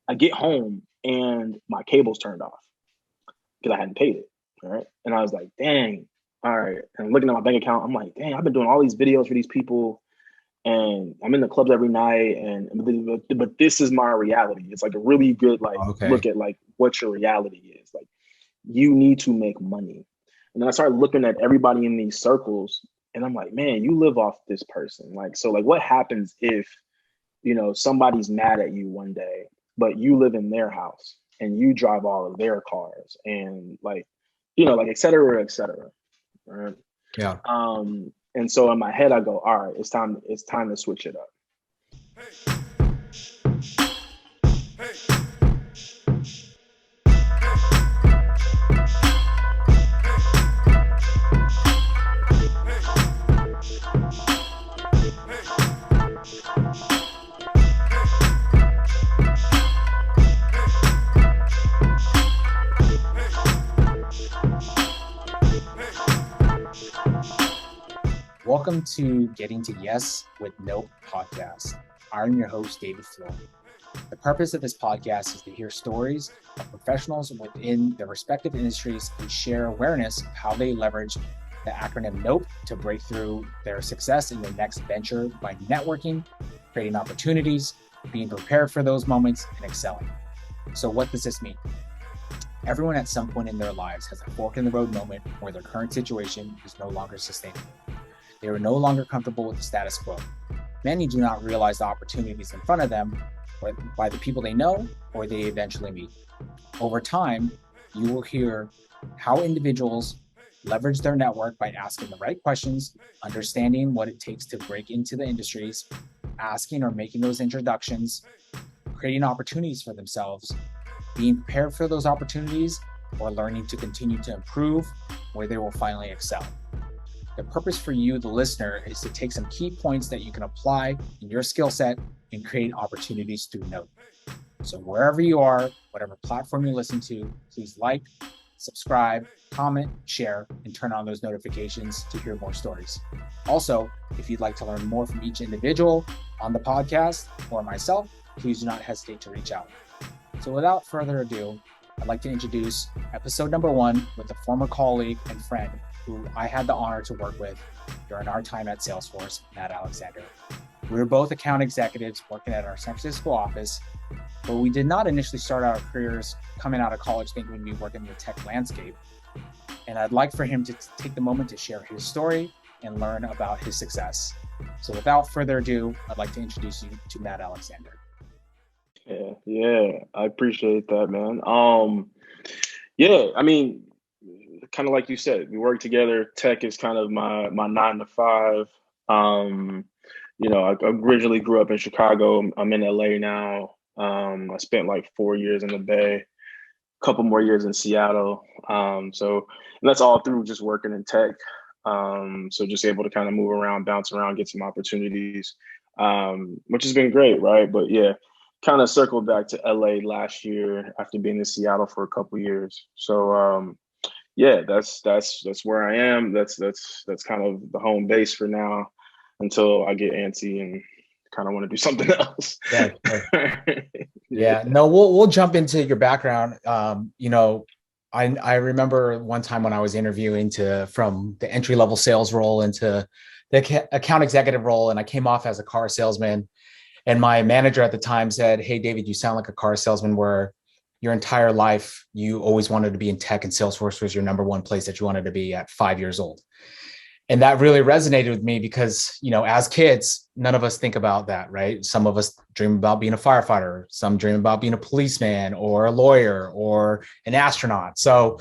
I get home and my cable's turned off because I hadn't paid it. All right. And I was like, dang, all right. And looking at my bank account, I'm like, dang, I've been doing all these videos for these people and I'm in the clubs every night. But this is my reality. It's like a really good like Okay. look at like what your reality is. Like you need to make money. And then I started looking at everybody in these circles and I'm like, man, you live off this person. Like, so like what happens if, somebody's mad at you one day, but you live in their house and you drive all of their cars and like, like et cetera. Right. Yeah. And so in my head, I go, all right, it's time to switch it up. Welcome to Getting to Yes with N.O.P.E podcast. I'm your host, David Floyd. The purpose of this podcast is to hear stories of professionals within their respective industries and share awareness of how they leverage the acronym N.O.P.E to break through their success in their next venture by networking, creating opportunities, being prepared for those moments, and excelling. So what does this mean? Everyone at some point in their lives has a fork in the road moment where their current situation is no longer sustainable. They are no longer comfortable with the status quo. Many do not realize the opportunities in front of them by the people they know or they eventually meet. Over time, you will hear how individuals leverage their network by asking the right questions, understanding what it takes to break into the industries, asking or making those introductions, creating opportunities for themselves, being prepared for those opportunities, or learning to continue to improve where they will finally excel. The purpose for you, the listener, is to take some key points that you can apply in your skill set and create opportunities through N.O.P.E. So wherever you are, whatever platform you listen to, please like, subscribe, comment, share, and turn on those notifications to hear more stories. Also, if you'd like to learn more from each individual on the podcast or myself, please do not hesitate to reach out. So without further ado, I'd like to introduce episode number 1 with a former colleague and friend who I had the honor to work with during our time at Salesforce, Matt Alexander. We were both account executives working at our San Francisco office, but we did not initially start our careers coming out of college thinking we'd be working in the tech landscape. And I'd like for him to take the moment to share his story and learn about his success. So without further ado, I'd like to introduce you to Matt Alexander. Yeah, I appreciate that, man. I mean, kind of like you said, we work together. Tech is kind of my 9 to 5. I originally grew up in Chicago. I'm in LA now. I spent like 4 years in the Bay, a couple more years in Seattle. And that's all through just working in tech. So just able to kind of move around, bounce around, get some opportunities, which has been great, right? But yeah, kind of circled back to LA last year after being in Seattle for a couple years. So that's where I am. That's kind of the home base for now until I get antsy and kind of want to do something else. Yeah. Yeah. No, we'll jump into your background. I remember one time when I was interviewing from the entry-level sales role into the account executive role, and I came off as a car salesman. And my manager at the time said, "Hey, David, you sound like a car salesman where your entire life, you always wanted to be in tech and Salesforce was your number one place that you wanted to be at 5 years old." And that really resonated with me because, as kids, none of us think about that, right? Some of us dream about being a firefighter, some dream about being a policeman or a lawyer or an astronaut. So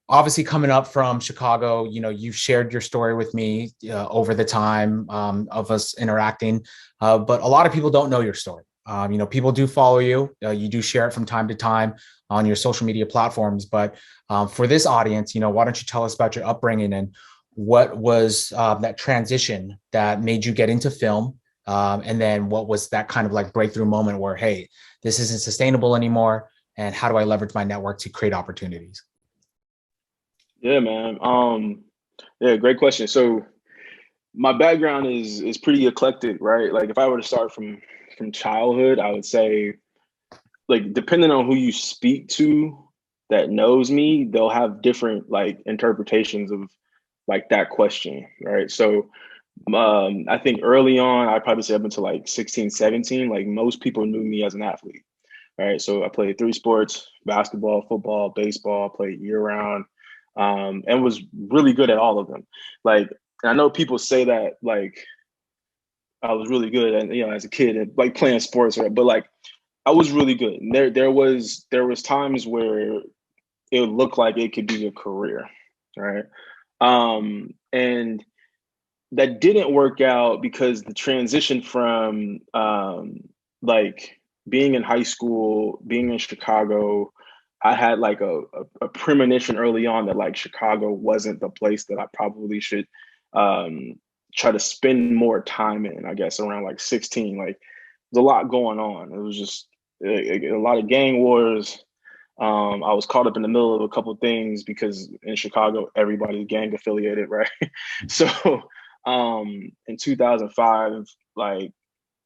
obviously coming up from Chicago, you've shared your story with me over the time of us interacting, but a lot of people don't know your story. People do follow you. You do share it from time to time on your social media platforms. But for this audience, why don't you tell us about your upbringing and what was that transition that made you get into film? And then what was that kind of like breakthrough moment where, hey, this isn't sustainable anymore. And how do I leverage my network to create opportunities? Yeah, man. Great question. So my background is pretty eclectic, right? Like if I were to start from childhood, I would say like depending on who you speak to that knows me, they'll have different like interpretations of like that question, right? So I think early on, I probably say up until like 16, 17, like most people knew me as an athlete, right? So I played three sports: basketball, football, baseball, played year round, and was really good at all of them. Like, I know people say that like I was really good and as a kid and like playing sports, right? But like I was really good. And there was times where it looked like it could be a career, right? And that didn't work out because the transition from like being in high school, being in Chicago, I had like a premonition early on that like Chicago wasn't the place that I probably should um, try to spend more time in. I guess around like 16, like there's a lot going on. It was just a lot of gang wars. I was caught up in the middle of a couple of things because in Chicago, everybody's gang affiliated, right? So in 2005, like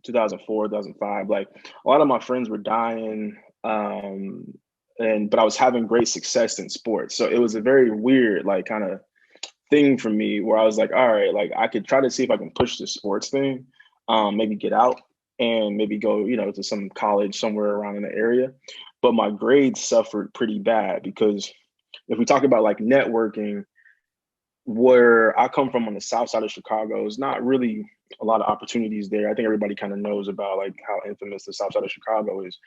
2004, 2005, like a lot of my friends were dying. But I was having great success in sports. So it was a very weird, like kind of thing for me where I was like, all right, like I could try to see if I can push the sports thing, maybe get out and maybe go, to some college somewhere around in the area. But my grades suffered pretty bad because if we talk about like networking, where I come from on the south side of Chicago, is not really a lot of opportunities there. I think everybody kind of knows about like how infamous the south side of Chicago is.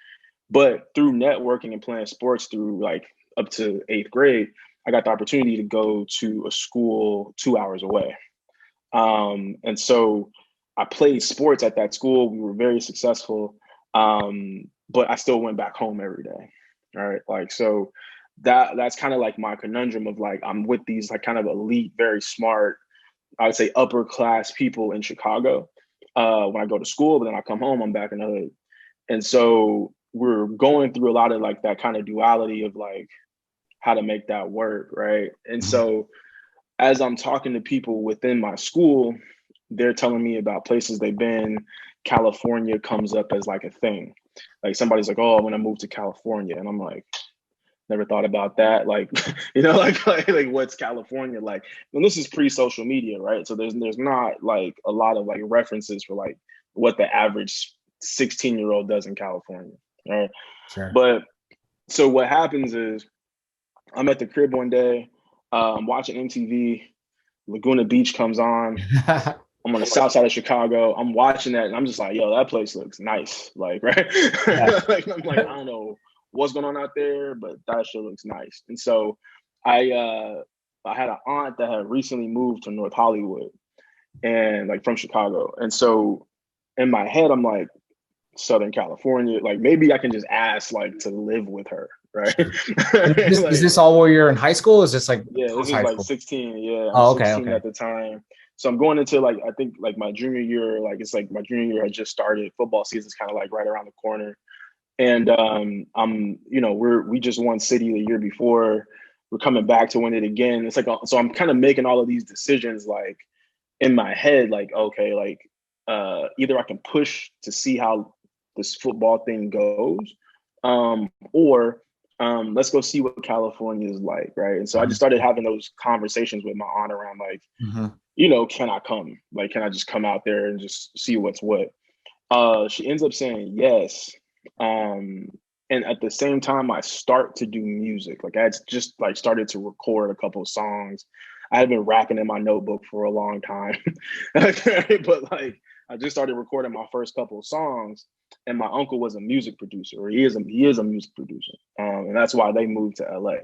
But through networking and playing sports through like up to eighth grade, I got the opportunity to go to a school 2 hours away. And so I played sports at that school. We were very successful. But I still went back home every day. All right. Like, so that's kind of like my conundrum of like, I'm with these like kind of elite, very smart, I would say upper class people in Chicago when I go to school, but then I come home, I'm back in the hood. And so we're going through a lot of like that kind of duality of like how to make that work. Right. And so as I'm talking to people within my school, they're telling me about places they've been. California comes up as like a thing. Like somebody's like, "Oh, I'm gonna move to California," and I'm like, "Never thought about that." Like, like what's California like? And this is pre-social media, right? So there's not like a lot of like references for like what the average 16-year-old does in California, right? Sure. But so what happens is I'm at the crib one day, watching MTV. Laguna Beach comes on. I'm on the south side of Chicago. I'm watching that and I'm just like, yo, that place looks nice. Like, right? Yeah. Like, I'm like, I don't know what's going on out there, but that shit looks nice. And so I had an aunt that had recently moved to North Hollywood and like from Chicago. And so in my head, I'm like, Southern California, like maybe I can just ask like to live with her, right? Sure. Is Like, this all while you're in high school? Or is this like yeah, this post is high like school? 16. Yeah, I'm Oh, okay, 16 okay. at the time. So I'm going into like I think like my junior year, like it's like my junior year had just started. Football season's kind of like right around the corner. And I'm, we just won city the year before. We're coming back to win it again. It's like so I'm kind of making all of these decisions like in my head, like, okay, like either I can push to see how this football thing goes, or let's go see what California is like, right? And so I just started having those conversations with my aunt around like, Mm-hmm. can I come? Like, can I just come out there and just see what's what? She ends up saying yes. And at the same time, I start to do music. Like I had just like started to record a couple of songs. I had been rapping in my notebook for a long time, but like I just started recording my first couple of songs. And my uncle was a music producer, or he is a music producer, and that's why they moved to LA.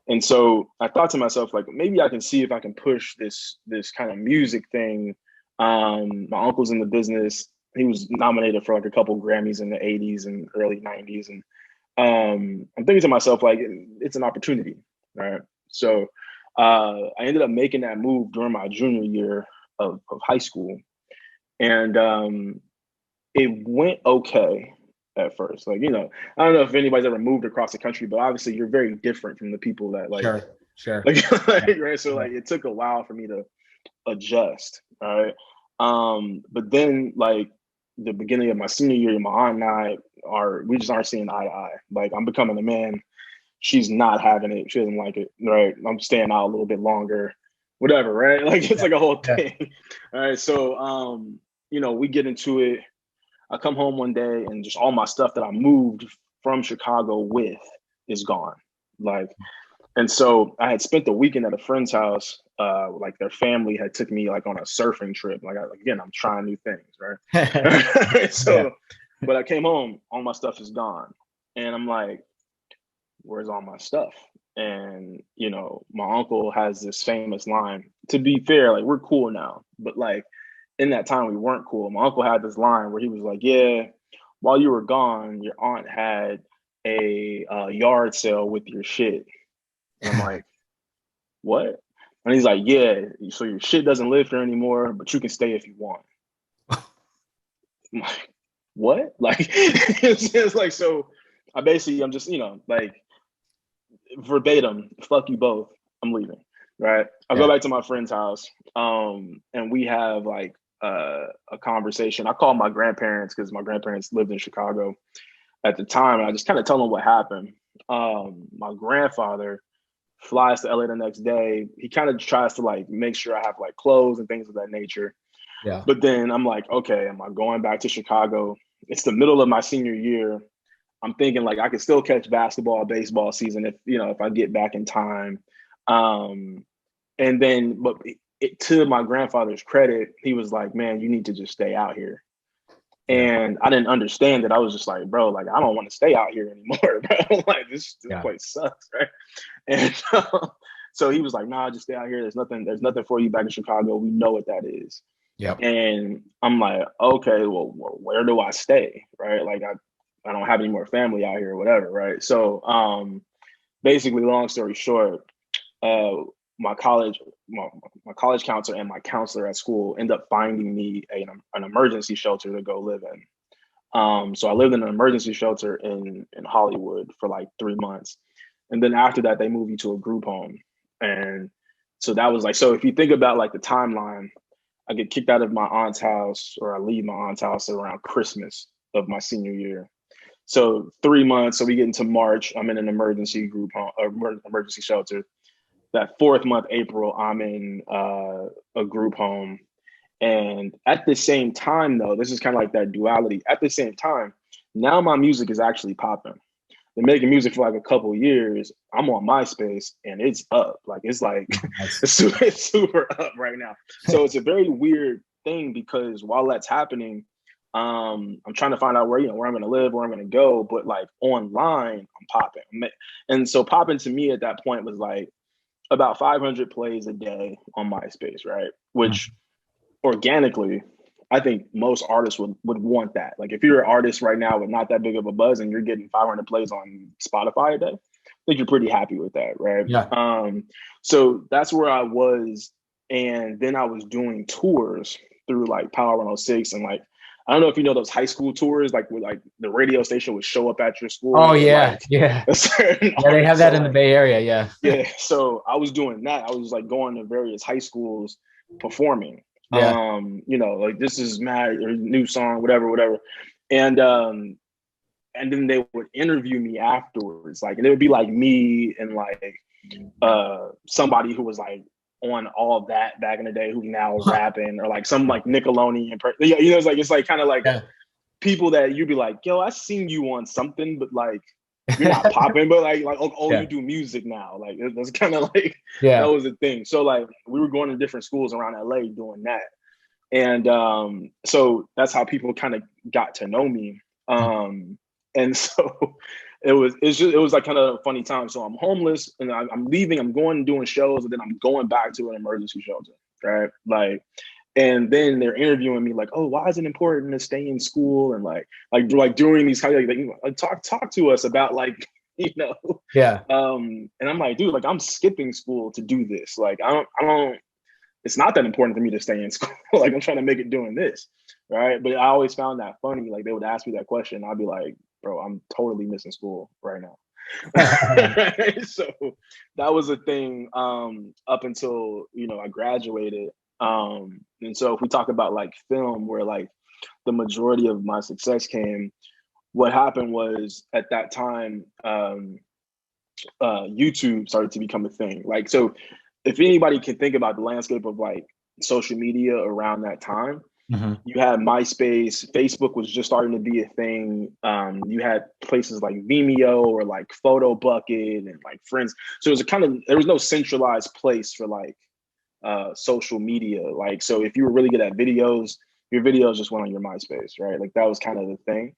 And so I thought to myself, like maybe I can see if I can push this kind of music thing. My uncle's in the business. He was nominated for like a couple Grammys in the 80s and early 90s. And I'm thinking to myself, like, it's an opportunity, right? So I ended up making that move during my junior year of high school. And it went okay at first. Like, I don't know if anybody's ever moved across the country, but obviously you're very different from the people that Sure, sure. right. So like it took a while for me to adjust. All right. But then like the beginning of my senior year, my aunt and I, we just aren't seeing eye to eye. Like, I'm becoming a man. She's not having it. She doesn't like it. Right. I'm staying out a little bit longer, whatever. Right. Like, it's like a whole thing. All right. So, we get into it. I come home one day and just all my stuff that I moved from Chicago with is gone. Like, and so I had spent the weekend at a friend's house. Like, their family had took me like on a surfing trip. Like, again, I'm trying new things, right? So, but I came home, all my stuff is gone, and I'm like, where's all my stuff? And my uncle has this famous line. To be fair, like, we're cool now, but like in that time we weren't cool. My uncle had this line where he was like, "Yeah, while you were gone, your aunt had a yard sale with your shit." And I'm like, "What?" And he's like, "Yeah, so your shit doesn't live here anymore, but you can stay if you want." I'm like, "What?" Like, it's like, so I'm just, like, verbatim, fuck you both, I'm leaving. Right. I go back to my friend's house, and we have like a conversation. I call my grandparents because my grandparents lived in Chicago at the time, and I just kind of tell them what happened. My grandfather flies to LA the next day. He kind of tries to like make sure I have like clothes and things of that nature. Yeah. But then I'm like, okay, am I going back to Chicago? It's the middle of my senior year. I'm thinking like I could still catch basketball, baseball season if I get back in time. And then, but to my grandfather's credit, he was like, "Man, you need to just stay out here." And I didn't understand it. I was just like, "Bro, like, I don't want to stay out here anymore, bro. Like, this place sucks, right?" And so he was like, "Nah, just stay out here. There's nothing for you back in Chicago. We know what that is." Yep. And I'm like, "Okay, well, where do I stay?" Right? Like, I don't have any more family out here or whatever, right? So, basically, long story short, my college counselor and my counselor at school end up finding me an emergency shelter to go live in. So I lived in an emergency shelter in Hollywood for like 3 months. And then after that, they moved you to a group home. And so that was like, so if you think about like the timeline, I get kicked out of my aunt's house, or I leave my aunt's house around Christmas of my senior year. So 3 months. So we get into March, I'm in an emergency group home, emergency shelter. That fourth month, April, I'm in a group home. And at the same time, though, this is kind of like that duality. At the same time, now my music is actually popping. Been making music for like a couple of years. I'm on MySpace and it's up. Like, it's like it's super up right now. So it's a very weird thing because while that's happening, I'm trying to find out where I'm going to live, where I'm going to go. But like online, I'm popping. And so popping to me at that point was like about 500 plays a day on MySpace, right? Which organically, I think most artists would want that. Like, if you're an artist right now with not that big of a buzz and you're getting 500 plays on Spotify a day, I think you're pretty happy with that, right? Yeah. So that's where I was. And then I was doing tours through like Power 106 and like, I don't know if you know those high school tours, like where like the radio station would show up at your school. Oh yeah, like, yeah. They have that in the Bay Area, yeah. Yeah, so I was doing that. I was like going to various high schools performing. Yeah. Like, this is my new song, whatever. And then they would interview me afterwards. Like, and it would be like me and like somebody who was like on All That back in the day who's now rapping, or like some like Nickelodeon. It's like kind of like people that you'd be like, "Yo, I seen you on something," but like you're not popping, but like you do music now. Like, that's kind of like that was the thing. So like we were going to different schools around LA doing that. And so that's how people kind of got to know me. And so it was like kind of a funny time. So I'm homeless and I'm leaving, I'm going and doing shows, and then I'm going back to an emergency shelter, right? Like, and then they're interviewing me like, "Oh, why is it important to stay in school?" And like during these kind of like talk to us about like, Yeah. And I'm like, dude, like, I'm skipping school to do this. Like, I don't. It's not that important for me to stay in school. Like, I'm trying to make it doing this, right? But I always found that funny. Like, they would ask me that question, I'd be like, "Bro, I'm totally missing school right now." So that was a thing up until I graduated. And so if we talk about like film, where like the majority of my success came, what happened was at that time, YouTube started to become a thing. Like, so if anybody can think about the landscape of like social media around that time, you had MySpace, Facebook was just starting to be a thing. You had places like Vimeo or like Photo Bucket and like Friends. So it was there was no centralized place for like social media. Like, so if you were really good at videos, your videos just went on your MySpace, right? Like that was kind of the thing.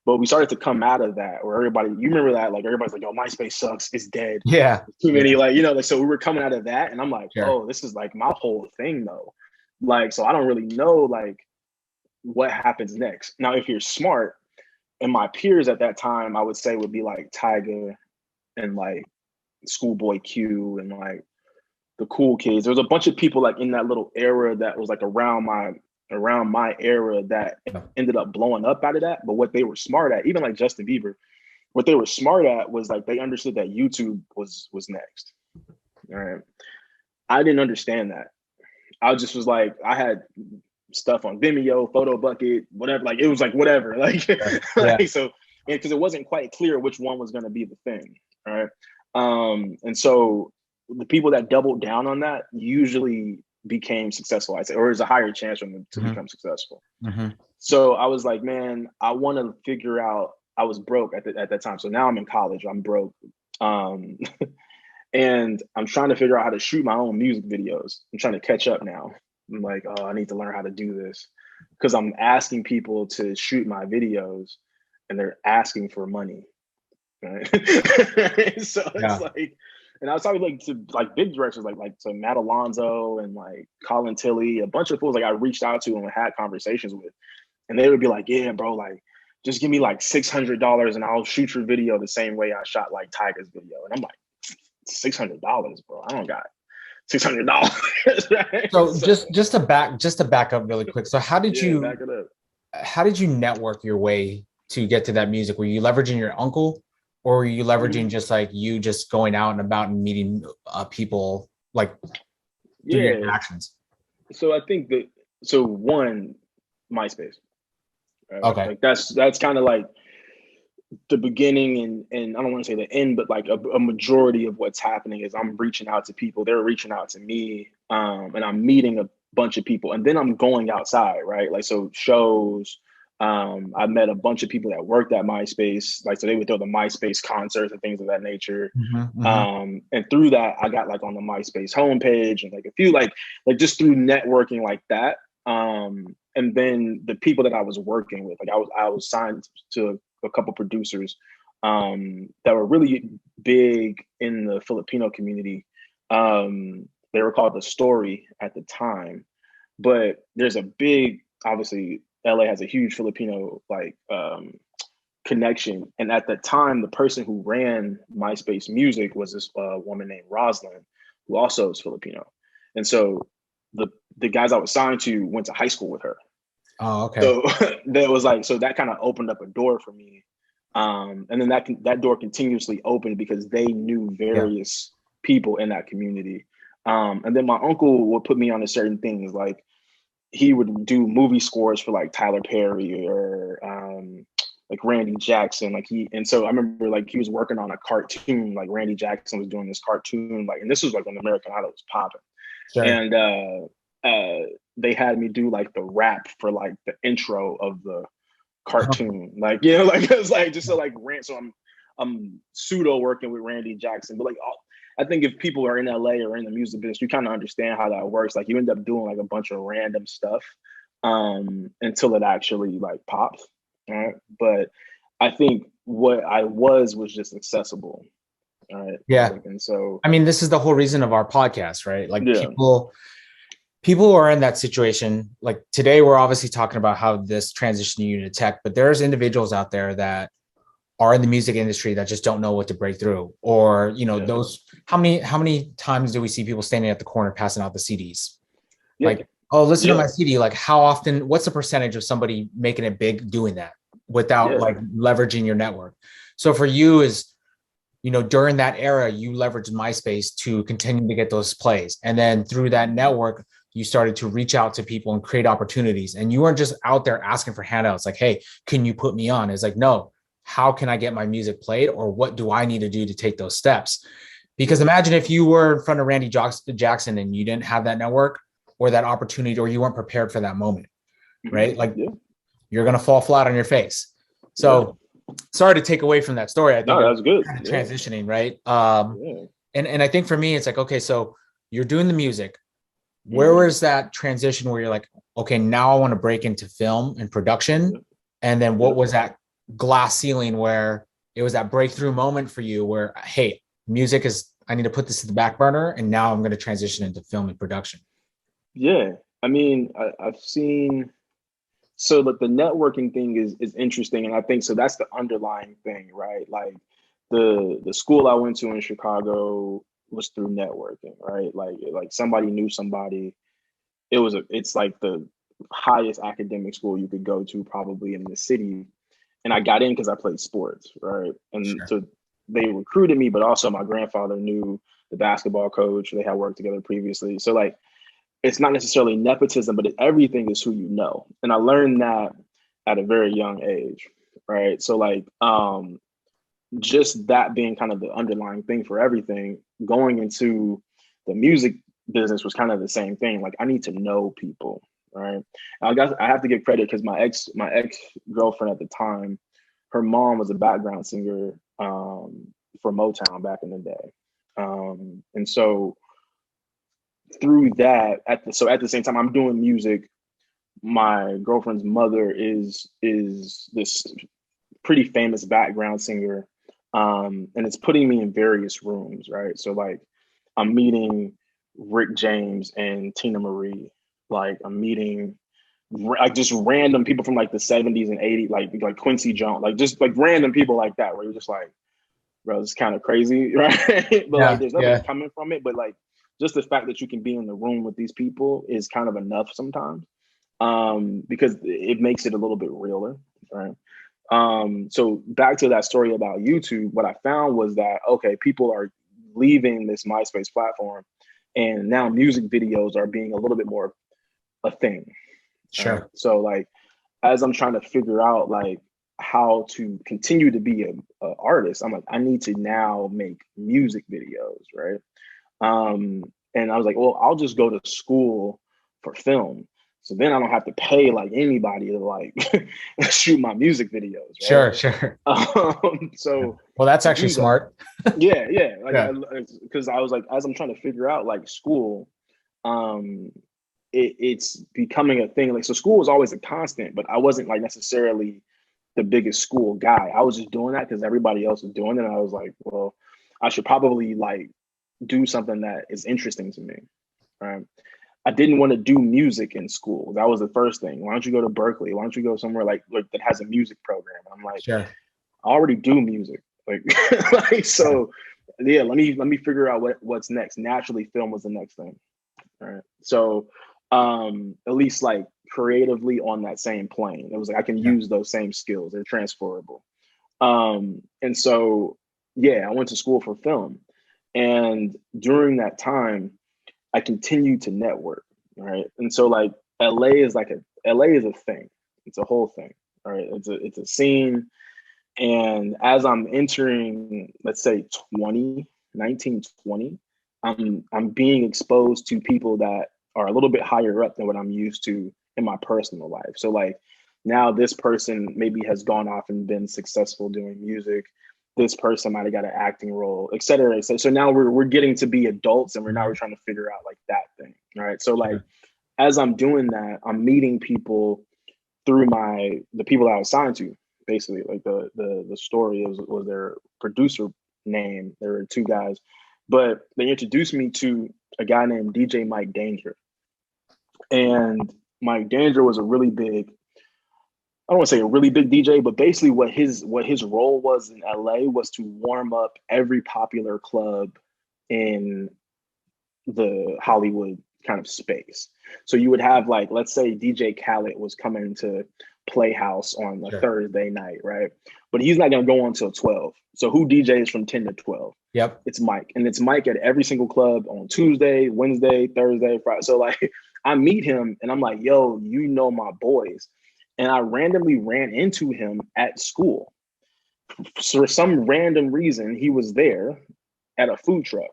But we started to come out of that where everybody, you remember that, like everybody's like, "Yo, MySpace sucks, it's dead." Yeah. Too many, like, you know, like, so we were coming out of that and I'm like, Sure. oh, this is like my whole thing though. Like, so I don't really know like what happens next. Now, if you're smart, and my peers at that time, I would say would be like Tyga and like Schoolboy Q and like the cool kids. There was a bunch of people like in that little era that was like around my era that ended up blowing up out of that. But what they were smart at, even like Justin Bieber, what they were smart at was like they understood that YouTube was next. All right. I didn't understand that. I just was like, I had stuff on Vimeo, Photo Bucket, whatever. Like it was like whatever. Like, like so, because it wasn't quite clear which one was going to be the thing. All right. And so the people that doubled down on that usually became successful, I'd say, or there's a higher chance for them to become successful. So I was like, man, I want to figure out. I was broke at that time. So now I'm in college. I'm broke. And I'm trying to figure out how to shoot my own music videos. I'm trying to catch up now. I'm like, oh, I need to learn how to do this because I'm asking people to shoot my videos and they're asking for money. Right? So it's like, and I was talking like to like big directors, like to Matt Alonzo and like Colin Tilley, a bunch of fools like I reached out to and had conversations with. And they would be like, yeah, bro, like, just give me like $600 and I'll shoot your video the same way I shot like Tiger's video. And I'm like, $600, bro. I don't got $600. Right? So just to back up really quick. So how did you back it up? How did you network your way to get to that music? Were you leveraging your uncle, or were you leveraging just like you just going out and about and meeting people like through your interactions? So I think one, MySpace. Okay. Like that's kind of like the beginning and I don't want to say the end, but like a majority of what's happening is I'm reaching out to people, they're reaching out to me, and I'm meeting a bunch of people, and then I'm going outside, right? Like, so shows, I met a bunch of people that worked at MySpace, like, so they would throw the MySpace concerts and things of that nature. And through that, I got like on the MySpace homepage and like a few like just through networking like that. And then the people that I was working with, like I was signed to a couple producers that were really big in the Filipino community. They were called The Story at the time, but there's a big, obviously LA has a huge Filipino like connection. And at the time, the person who ran MySpace Music was this woman named Roslyn, who also is Filipino. And so the guys I was signed to went to high school with her. Oh, okay. So that was like, so that kind of opened up a door for me. And then that door continuously opened because they knew various people in that community. And then my uncle would put me on to certain things, like he would do movie scores for like Tyler Perry or like Randy Jackson. And so I remember like he was working on a cartoon, like Randy Jackson was doing this cartoon, like, and this was like when American Idol was popping. Sure. And they had me do like the rap for like the intro of the cartoon, like, you know, like it's like just so like so I'm pseudo working with Randy Jackson, but like I think if people are in LA or in the music business, you kind of understand how that works. Like you end up doing like a bunch of random stuff until it actually like pops, right? But I think what I was just accessible, right? Yeah. And so I mean, this is the whole reason of our podcast, right? Like people who are in that situation, like today, we're obviously talking about how this transition you to tech, but there's individuals out there that are in the music industry that just don't know what to break through, or, you know, those, how many times do we see people standing at the corner passing out the CDs? Like, oh, listen to my CD. Like how often, what's the percentage of somebody making it big doing that without like leveraging your network? So for you is, you know, during that era, you leveraged MySpace to continue to get those plays. And then through that network, you started to reach out to people and create opportunities. And you weren't just out there asking for handouts like, hey, can you put me on? It's like, no, how can I get my music played, or what do I need to do to take those steps? Because imagine if you were in front of Randy Jackson and you didn't have that network or that opportunity, or you weren't prepared for that moment, right? Like you're going to fall flat on your face. So sorry to take away from that story. I think that's good. Kind of transitioning, right? And I think for me, it's like, okay, so you're doing the music. Where was that transition where you're like, okay, now I want to break into film and production? And then what was that glass ceiling where it was that breakthrough moment for you where, hey, music is, I need to put this to the back burner, and now I'm going to transition into film and production? Yeah. I mean, I've seen, so like the networking thing is interesting. And I think, so that's the underlying thing, right? Like the school I went to in Chicago was through networking, right? Like somebody knew somebody. It's like the highest academic school you could go to probably in the city. And I got in because I played sports, right? And so they recruited me, but also my grandfather knew the basketball coach. They had worked together previously. So like, it's not necessarily nepotism, but everything is who you know. And I learned that at a very young age, right? So like, just that being kind of the underlying thing for everything, going into the music business was kind of the same thing. Like, I need to know people, right? And I have to give credit because my ex girlfriend at the time, her mom was a background singer for Motown back in the day, and so through that, at the same time I'm doing music, my girlfriend's mother is this pretty famous background singer, and it's putting me in various rooms, right? So like, I'm meeting Rick James and Tina Marie. Like, I'm meeting like just random people from like the 70s and 80s, like Quincy Jones, like just like random people like that, where you're just like, bro, it's kind of crazy, right? But like, there's nothing coming from it. But like, just the fact that you can be in the room with these people is kind of enough sometimes, because it makes it a little bit realer, right? So back to that story about YouTube, what I found was that, okay, people are leaving this MySpace platform, and now music videos are being a little bit more a thing. Sure. Right? So like, as I'm trying to figure out like how to continue to be a artist, I'm like, I need to now make music videos, right? And I was like, well, I'll just go to school for film. So then I don't have to pay like anybody to like shoot my music videos, right? Sure. So well, that's actually smart. Yeah. Like, because I was like, as I'm trying to figure out like school, it's becoming a thing. Like, so school was always a constant, but I wasn't like necessarily the biggest school guy. I was just doing that because everybody else was doing it. And I was like, well, I should probably like do something that is interesting to me. Right. I didn't want to do music in school. That was the first thing. Why don't you go to Berkeley? Why don't you go somewhere like that has a music program? I'm like, sure. I already do music. Like, so yeah, let me figure out what's next. Naturally, film was the next thing. Right. So at least like creatively on that same plane. It was like I can use those same skills. They're transferable. And so yeah, I went to school for film. And during that time, I continued to network, right? And so like LA is a thing. It's a whole thing, right? It's a scene. And as I'm entering, let's say 1920, I'm being exposed to people that are a little bit higher up than what I'm used to in my personal life. So like, now this person maybe has gone off and been successful doing music. This person might have got an acting role, et cetera. So now we're getting to be adults, and we're trying to figure out like that thing, right? So like, as I'm doing that, I'm meeting people through the people that I was signed to. Basically, like the story was their producer name. There were two guys, but they introduced me to a guy named DJ Mike Danger, and Mike Danger was a really big, I don't want to say a really big DJ, but basically what his role was in LA was to warm up every popular club in the Hollywood kind of space. So you would have like, let's say DJ Khaled was coming to Playhouse on a Thursday night, right? But he's not going to go until 12. So who DJs from 10 to 12? Yep. It's Mike. And it's Mike at every single club on Tuesday, Wednesday, Thursday, Friday. So like, I meet him and I'm like, yo, you know my boys. And I randomly ran into him at school. For some random reason, he was there at a food truck,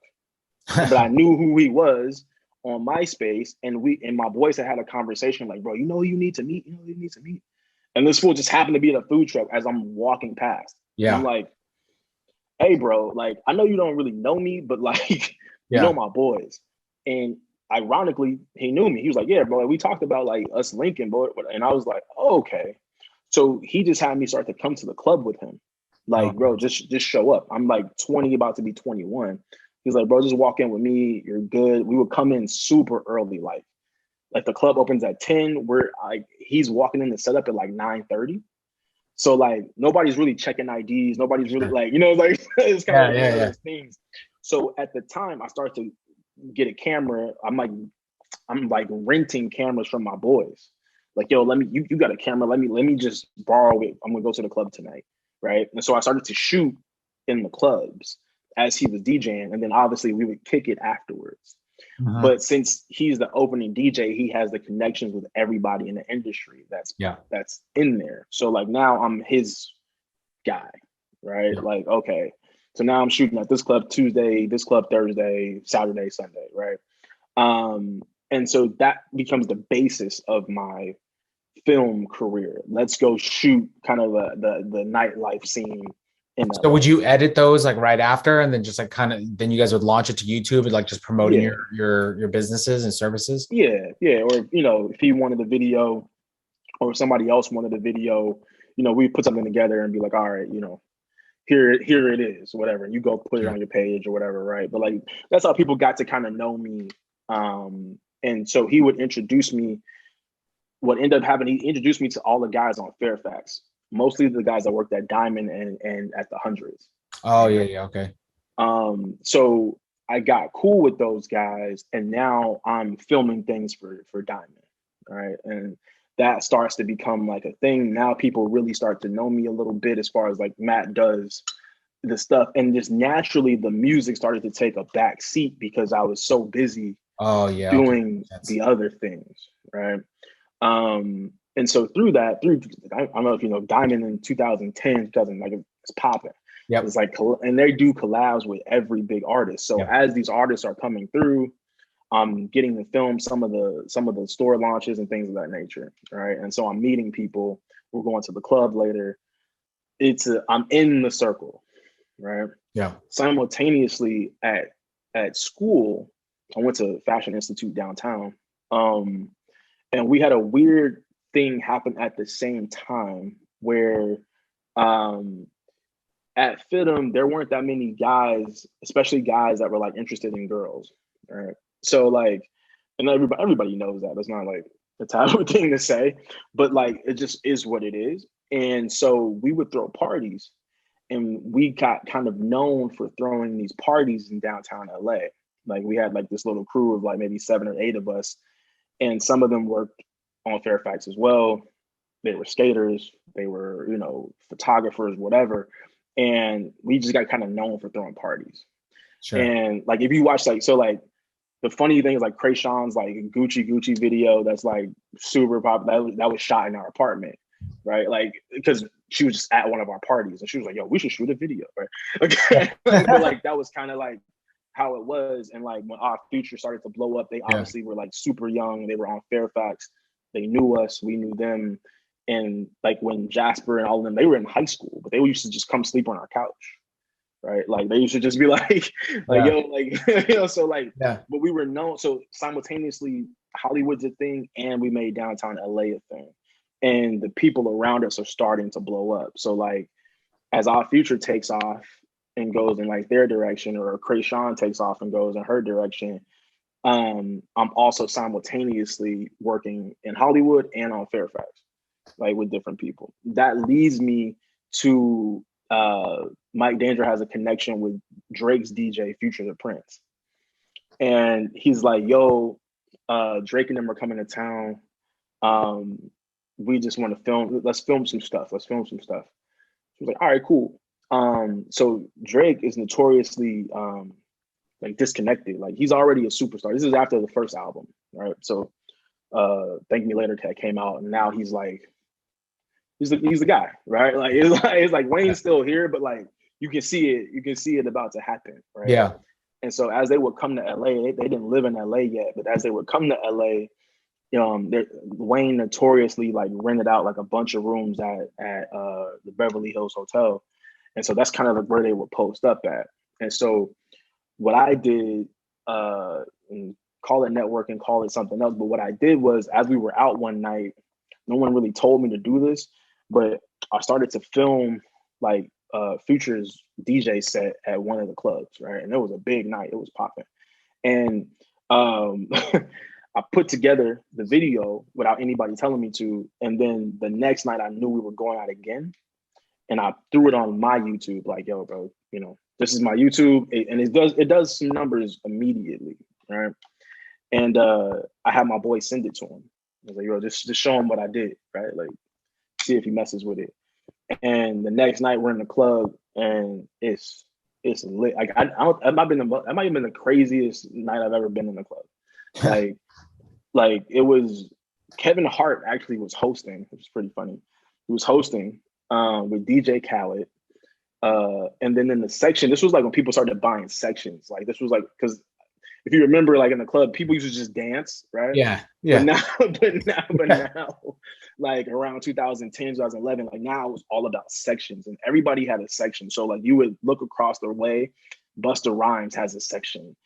but I knew who he was on MySpace, and my boys had a conversation like, bro, you need to meet, you need to meet. And this fool just happened to be at a food truck as I'm walking past. And I'm Yeah. like, hey, bro, like, I know you don't really know me, but like, you know Yeah. my boys. And ironically, he knew me. He was like, yeah, bro, we talked about like us linking, bro. And I was like, oh, okay. So he just had me start to come to the club with him. Like, bro, just show up. I'm like 20, about to be 21. He's like, bro, just walk in with me. You're good. We would come in super early, like the club opens at 10. He's walking in the setup at like 9:30. So like nobody's really checking IDs. Nobody's really like, like it's kind of like one of those things. So at the time I started to get a camera. I'm like renting cameras from my boys. Like, yo, you got a camera. Let me just borrow it. I'm gonna go to the club tonight. Right. And so I started to shoot in the clubs as he was DJing. And then obviously we would kick it afterwards. But since he's the opening DJ, he has the connections with everybody in the industry that's in there. So like now I'm his guy, right? Like, okay. So now I'm shooting at this club Tuesday, this club Thursday, Saturday, Sunday, right? And so that becomes the basis of my film career. Let's go shoot kind of the nightlife scene. So would you edit those like right after, and then just like kind of then you guys would launch it to YouTube and like just promoting your businesses and services? Yeah. Or if he wanted the video, or somebody else wanted a video, we put something together and be like, all right, here it is, whatever. And you go put it on your page or whatever, right? But like that's how people got to kind of know me. And so he would introduce me. What ended up happening, he introduced me to all the guys on Fairfax, mostly the guys that worked at Diamond and at the Hundreds. Oh yeah, okay. So I got cool with those guys, and now I'm filming things for Diamond, right? And that starts to become like a thing. Now people really start to know me a little bit as far as like Matt does the stuff, and just naturally the music started to take a back seat because I was so busy doing the other things, right? And so through I don't know if you know Diamond in 2010, 2000, like it's popping. Yep. It's like, and they do collabs with every big artist. So as these artists are coming through, I'm getting to film some of the store launches and things of that nature, right? And so I'm meeting people. We're going to the club later. I'm in the circle, right? Yeah. Simultaneously at school, I went to Fashion Institute downtown, and we had a weird thing happen at the same time where at FITM, there weren't that many guys, especially guys that were like interested in girls, right? So like, and everybody knows that. That's not like a taboo thing to say, but like it just is what it is. And so we would throw parties, and we got kind of known for throwing these parties in downtown LA. Like we had like this little crew of like maybe 7 or 8 of us, and some of them worked on Fairfax as well. They were skaters, they were, photographers, whatever. And we just got kind of known for throwing parties. Sure. And like, if you watch the funny thing is like Krayshawn's like Gucci video that's like super popular, that was shot in our apartment, right? Like, because she was just at one of our parties and she was like, yo, we should shoot a video, right? Okay. But like, that was kind of like how it was. And like when our future started to blow up, they obviously were like super young. They were on Fairfax. They knew us, we knew them. And like when Jasper and all of them, they were in high school, but they used to just come sleep on our couch, right? Like they used to just be like yo, like, so like, but we were known. So simultaneously, Hollywood's a thing, and we made downtown LA a thing. And the people around us are starting to blow up. So like, as our future takes off and goes in like their direction, or Krayshawn takes off and goes in her direction, I'm also simultaneously working in Hollywood and on Fairfax, like with different people. That leads me to Mike Danger has a connection with Drake's DJ, Future the Prince. And he's like, yo, Drake and them are coming to town. We just want to film. Let's film some stuff. He was like, all right, cool. So Drake is notoriously like disconnected. Like he's already a superstar. This is after the first album, right? So Thank Me Later came out, and now he's like he's the guy, right? It's like Wayne's still here, but like you can see it about to happen, right? Yeah. And so as they would come to LA, they didn't live in LA yet, but as they would come to LA, Wayne notoriously like rented out like a bunch of rooms at the Beverly Hills Hotel, and so that's kind of like where they would post up at. And so what I did, and call it networking, call it something else, but what I did was, as we were out one night, no one really told me to do this, but I started to film like Future's DJ set at one of the clubs, right? And it was a big night, it was popping, and I put together the video without anybody telling me to, and then the next night I knew we were going out again, and I threw it on my YouTube, like, yo, bro, this is my YouTube, and it does some numbers immediately, right? And I had my boy send it to him. I was like, yo, just show him what I did, right? Like, see if he messes with it. And the next night we're in the club, and it's lit. Like that might have been the craziest night I've ever been in the club. Like it was, Kevin Hart actually was hosting, which is pretty funny. He was hosting with DJ Khaled. And then in the section, this was like when people started buying sections. Like this was like, because if you remember, like in the club, people used to just dance, right? Yeah. But now, like around 2010, 2011, like now it was all about sections, and everybody had a section. So like you would look across the way, Busta Rhymes has a section,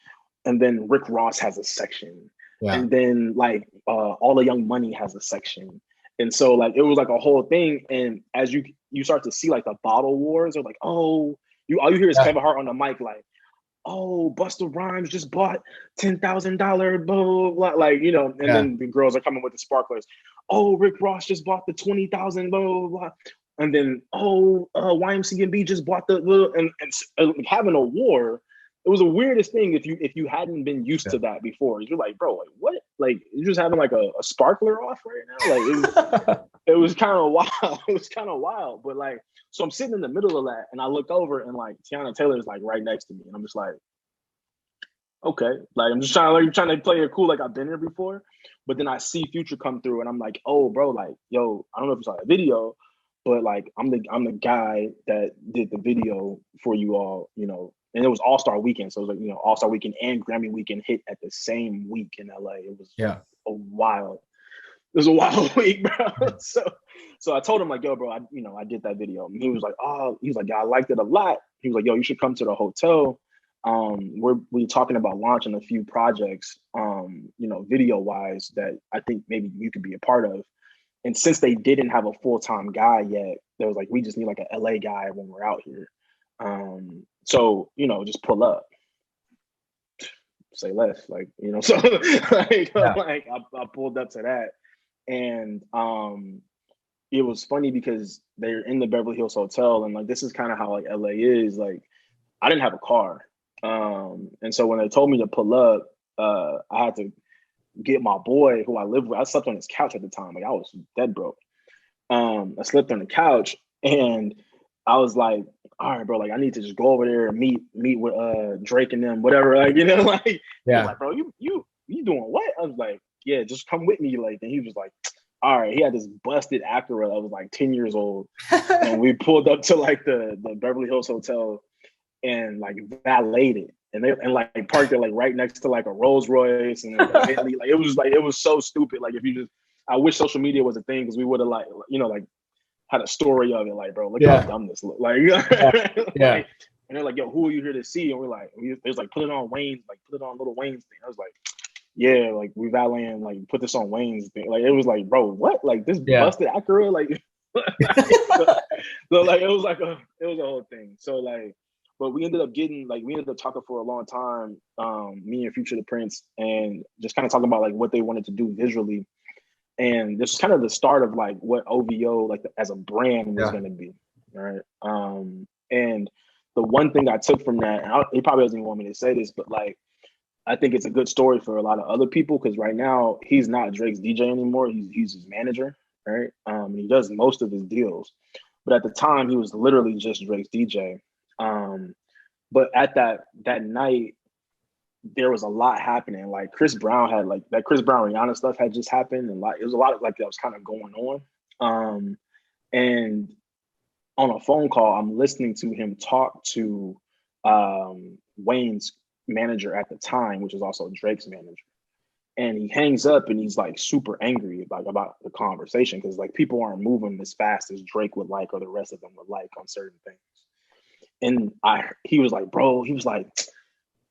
and then Rick Ross has a section, and then like All the Young Money has a section. And so like it was like a whole thing. And as you start to see like the bottle wars, or like, oh, all you hear is Kevin Hart on the mic, like, oh, Busta Rhymes just bought $10,000, blah, blah, blah, like, and then the girls are coming with the sparklers. Oh, Rick Ross just bought the 20,000, blah, blah, blah. And then, YMCMB just bought and having a war. It was the weirdest thing if you hadn't been used to that before. You're like, bro, like what? Like you're just having like a sparkler off right now. Like it was kind of wild. It was kind of wild. But like, so I'm sitting in the middle of that, and I look over, and like Tiana Taylor's like right next to me, and I'm just like, okay, like I'm just trying to play it cool, like I've been here before. But then I see Future come through, and I'm like, oh, bro, like, yo, I don't know if you saw the video, but like I'm the guy that did the video for you all, and it was All-Star Weekend. So it was like, All-Star Weekend and Grammy Weekend hit at the same week in LA. It was it was a wild week, bro. So I told him like, yo, bro, I did that video. And he was like, yeah, I liked it a lot. He was like, yo, you should come to the hotel. We're talking about launching a few projects, video wise, that I think maybe you could be a part of. And since they didn't have a full-time guy yet, they was like, we just need like an LA guy when we're out here. So, just pull up, say less, like, so like, like I pulled up to that. And it was funny because they're in the Beverly Hills Hotel, and like, this is kind of how like LA is. Like, I didn't have a car. And so when they told me to pull up, I had to get my boy who I lived with. I slept on his couch at the time. Like I was dead broke. I slept on the couch, and I was like, all right, bro, like I need to just go over there and meet with Drake and them, whatever. Like, like, like, bro, you doing what? I was like, yeah, just come with me. Like, and he was like, all right. He had this busted Acura that was like 10 years old. And we pulled up to like the Beverly Hills Hotel and like valeted. And like parked it like right next to like a Rolls Royce and like a Bentley. Like it was so stupid. Like I wish social media was a thing, because we would have like had a story of it. Like, bro, look how dumb this look. Like, like, and they're like, yo, who are you here to see? And we're like, it was like, put it on Little Wayne's thing. I was like, yeah, like we valeting, like put this on Wayne's thing. Like it was like, bro, what? Like this busted Acura, like, so like it was a whole thing. So like. But we ended up talking for a long time, me and Future the Prince, and just kind of talking about like what they wanted to do visually. And this was kind of the start of like what OVO like as a brand was going to be, right? And the one thing I took from that, and he probably doesn't even want me to say this, but like I think it's a good story for a lot of other people, because right now he's not Drake's DJ anymore. He's his manager, right? He does most of his deals, but at the time he was literally just Drake's DJ. But at that night, there was a lot happening. Like Chris Brown had that Chris Brown Rihanna stuff had just happened, and like it was a lot of like that was kind of going on. And on a phone call, I'm listening to him talk to Wayne's manager at the time, which is also Drake's manager. And he hangs up and he's like super angry about the conversation because like people aren't moving as fast as Drake would like or the rest of them would like on certain things. And he was like, bro, he was like,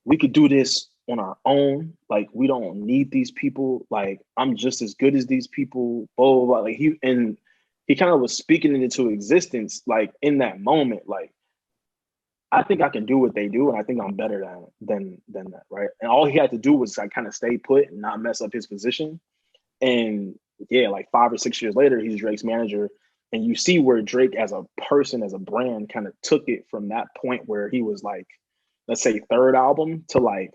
we could do this on our own. Like, we don't need these people. Like, I'm just as good as these people. Blah, blah, blah. Like he kind of was speaking it into existence, like in that moment, like, I think I can do what they do, and I think I'm better than that, right? And all he had to do was like kind of stay put and not mess up his position. And yeah, like 5 or 6 years later, he's Drake's manager. And you see where Drake as a person, as a brand, kind of took it from that point where he was like, let's say third album to like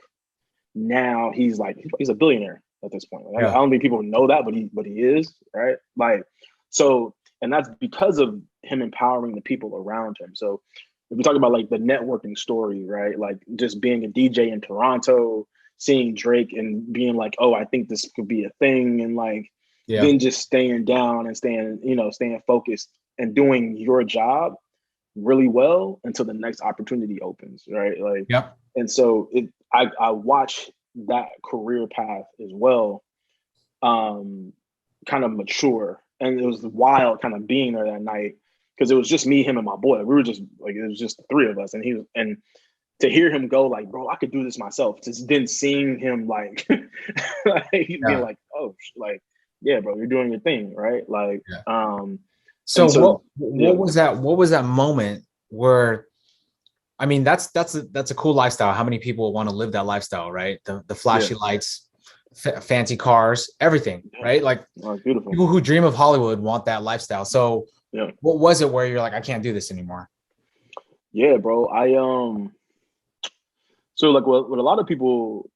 now he's a billionaire at this point. Like, I don't think people know that, but he is, right? Like, so, and that's because of him empowering the people around him. So if we talk about like the networking story, right? Like just being a DJ in Toronto, seeing Drake and being like, oh, I think this could be a thing. And like, then just staying down and staying focused and doing your job really well until the next opportunity opens, right? Like, and so I watch that career path as well, kind of mature. And it was wild kind of being there that night because it was just me, him, and my boy. We were just like, it was just the three of us. And to hear him go like, bro, I could do this myself. Just then seeing him like, being like, oh, like, yeah, bro, you're doing your thing, right? Like, So what was that moment where, I mean, that's a cool lifestyle. How many people want to live that lifestyle, right? The flashy lights, fancy cars, everything, right? Like beautiful. People who dream of Hollywood want that lifestyle. So what was it where you're like, I can't do this anymore? Yeah, bro. So like what a lot of people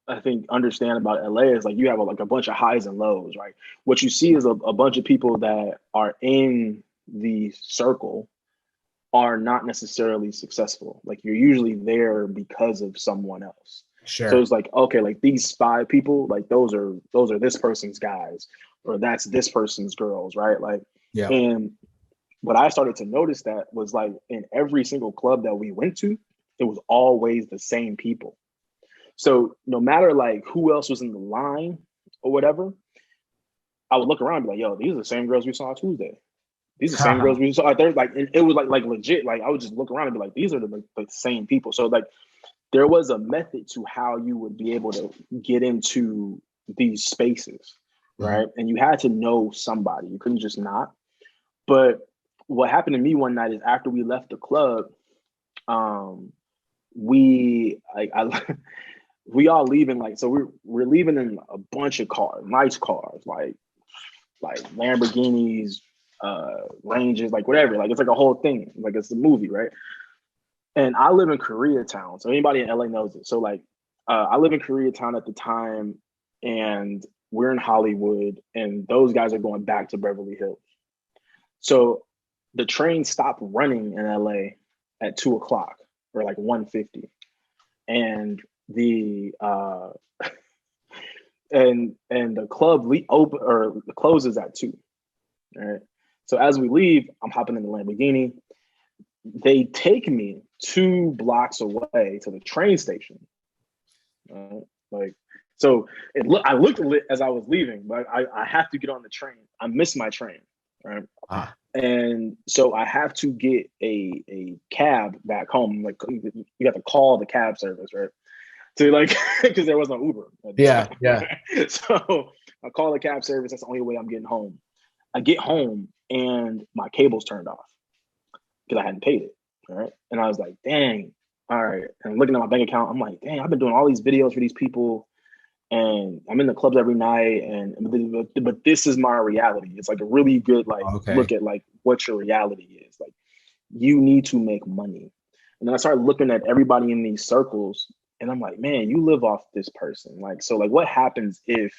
I think understand about LA is like you have a bunch of highs and lows, right? What you see is a bunch of people that are in the circle are not necessarily successful. Like you're usually there because of someone else. Sure. So it's like, okay, like these 5 people, like those are this person's guys, or that's this person's girls, right? Like, and what I started to notice that was like in every single club that we went to, it was always the same people. So no matter like who else was in the line or whatever, I would look around and be like, yo, these are the same girls we saw on Tuesday. These are the same girls we saw. They're like, it was like legit. Like I would just look around and be like, these are the same people. So like there was a method to how you would be able to get into these spaces, right? And you had to know somebody. You couldn't just not. But what happened to me one night is after we left the club, we all leaving, like, so we're leaving in a bunch of cars, nice cars, like Lamborghinis, Ranges, like whatever, like it's like a whole thing, like it's a movie, right? And I live in Koreatown, so anybody in LA knows it. So like, I live in Koreatown at the time, and we're in Hollywood, and those guys are going back to Beverly Hills. So the train stopped running in LA at 2:00 or like 1:50, and the and the club closes at 2. All right. So as we leave, I'm hopping in the Lamborghini. They take me 2 blocks away to the train station. Like, so I looked lit as I was leaving, but I have to get on the train. I missed my train, right? And so I have to get a cab back home. Like you have to call the cab service, right? So like, because there was no Uber. Yeah. So I call the cab service. That's the only way I'm getting home. I get home and my cable's turned off because I hadn't paid it. All right. And I was like, dang. All right. And looking at my bank account, I'm like, dang, I've been doing all these videos for these people and I'm in the clubs every night. But this is my reality. It's like a really good, look at like what your reality is. Like you need to make money. And then I started looking at everybody in these circles and I'm like, man, you live off this person. Like, so like what happens if,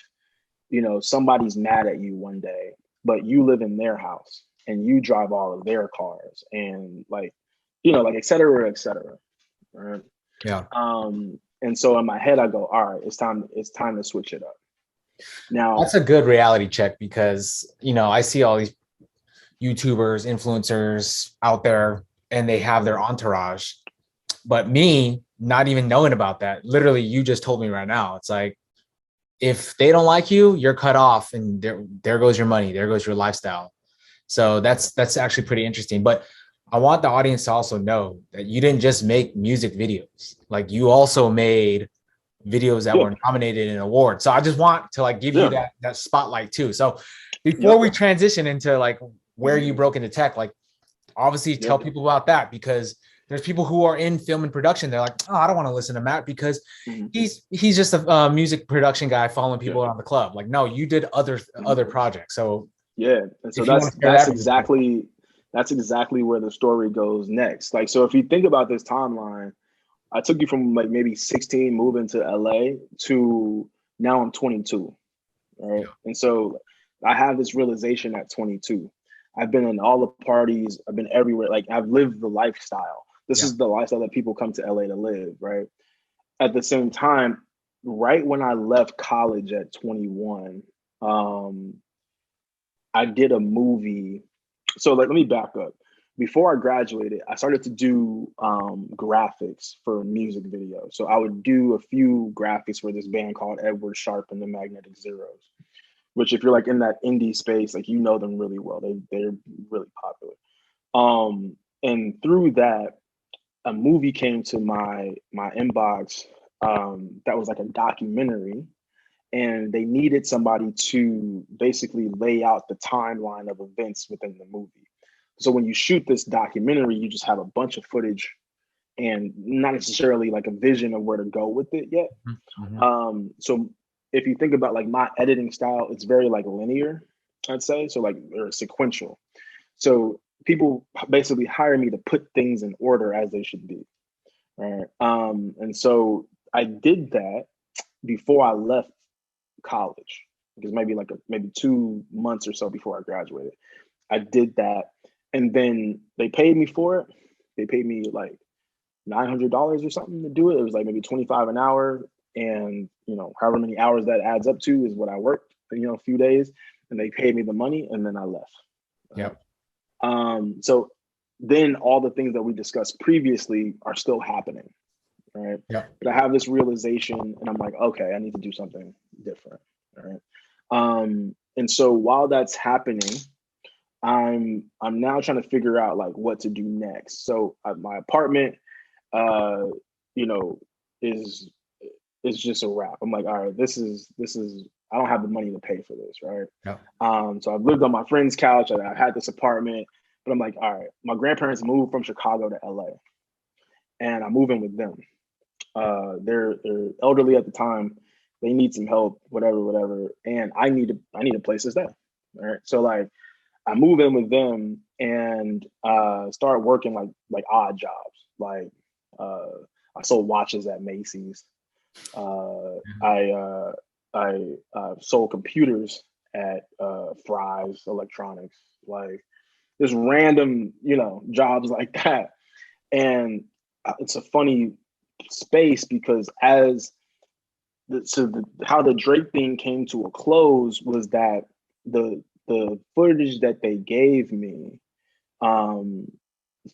somebody's mad at you one day, but you live in their house and you drive all of their cars and like et cetera, et cetera. Right. Yeah. And so in my head, I go, all right, it's time to switch it up. Now that's a good reality check because, I see all these YouTubers, influencers out there, and they have their entourage. But me, not even knowing about that, literally, you just told me right now. It's like, if they don't like you, you're cut off, and there goes your money, there goes your lifestyle. So that's actually pretty interesting. But I want the audience to also know that you didn't just make music videos. Like, you also made videos that Yeah. were nominated in awards. So I just want to like give you Yeah. that spotlight too. So before Yep. we transition into like where you broke into tech, like obviously tell Yep. people about that, because there's people who are in film and production. They're like, oh, I don't want to listen to Matt because Mm-hmm. he's just a music production guy following people Yeah. around the club. Like, no, you did other projects. So Yeah. And so if you want that's to share that, that's exactly where the story goes next. Like, so if you think about this timeline, I took you from like maybe 16 moving to LA to now I'm 22. Right. And so I have this realization at 22. I've been in all the parties, I've been everywhere. Like, I've lived the lifestyle. This yeah, is the lifestyle that people come to LA to live, right? At the same time, right when I left college at 21, I did a movie. So like, let me back up. Before I graduated, I started to do graphics for music videos. So I would do a few graphics for this band called Edward Sharp and the Magnetic Zeros, which if you're like in that indie space, like, you know them really well. They're really popular. And through that, a movie came to my inbox that was like a documentary, and they needed somebody to basically lay out the timeline of events within the movie. So when you shoot this documentary, you just have a bunch of footage and not necessarily like a vision of where to go with it yet. So if you think about like my editing style, it's very like linear, I'd say. So like, they're sequential. So people basically hire me to put things in order as they should be. Right. And so I did that before I left college, because maybe 2 months or so before I graduated. I did that, and then they paid me for it. They paid me like $900 or something to do it. It was like maybe 25 an hour, and however many hours that adds up to is what I worked. A few days, and they paid me the money, and then I left. yep, So then all the things that we discussed previously are still happening, right? yep, But I have this realization, and I'm like, okay, I need to do something different, right? And so while that's happening, I'm now trying to figure out like what to do next. So my apartment, uh, you know, is just a wrap. I'm like, all right, this is I don't have the money to pay for this, right? yep, So I've lived on my friend's couch. I had this apartment, but I'm like, all right, my grandparents moved from Chicago to LA, and I'm moving with them. They're elderly at the time. They need some help, whatever, and I need a place to stay. All right, so like, I move in with them and start working like odd jobs. Like, I sold watches at Macy's. I sold computers at Fry's Electronics. Like, just random, jobs like that. And it's a funny space, because how the Drake thing came to a close was that the footage that they gave me um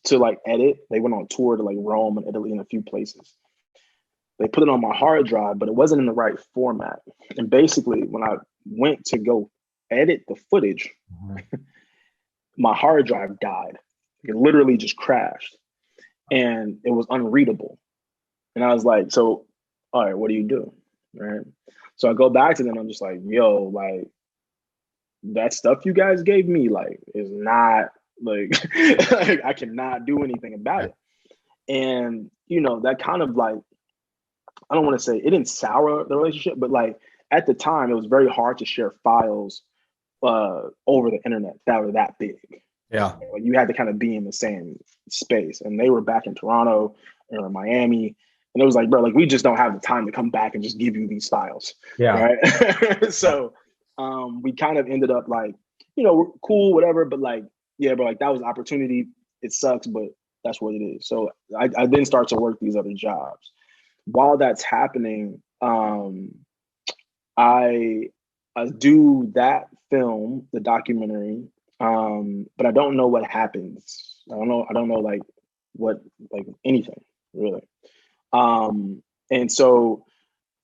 to like edit, they went on tour to like Rome and Italy and a few places. They put it on my hard drive, but it wasn't in the right format. And basically, when I went to go edit the footage, my hard drive died. It literally just crashed, and it was unreadable. And I was like, so, all right, what do you do? Right. So I go back to them. I'm just like, yo, like, that stuff you guys gave me, like, is not like, like, I cannot do anything about it. And that kind of like, I don't want to say it didn't sour the relationship, but like, at the time, it was very hard to share files over the internet that were that big. yeah, Like, you had to kind of be in the same space, and they were back in Toronto or Miami, and it was like, bro, like, we just don't have the time to come back and just give you these files, yeah, right? So we kind of ended up like, we're cool, whatever, but like, yeah, but like, that was opportunity. It sucks, but that's what it is. So I then start to work these other jobs. While that's happening, I do that film, the documentary. but I don't know what happens. I don't know like what, like anything really. And so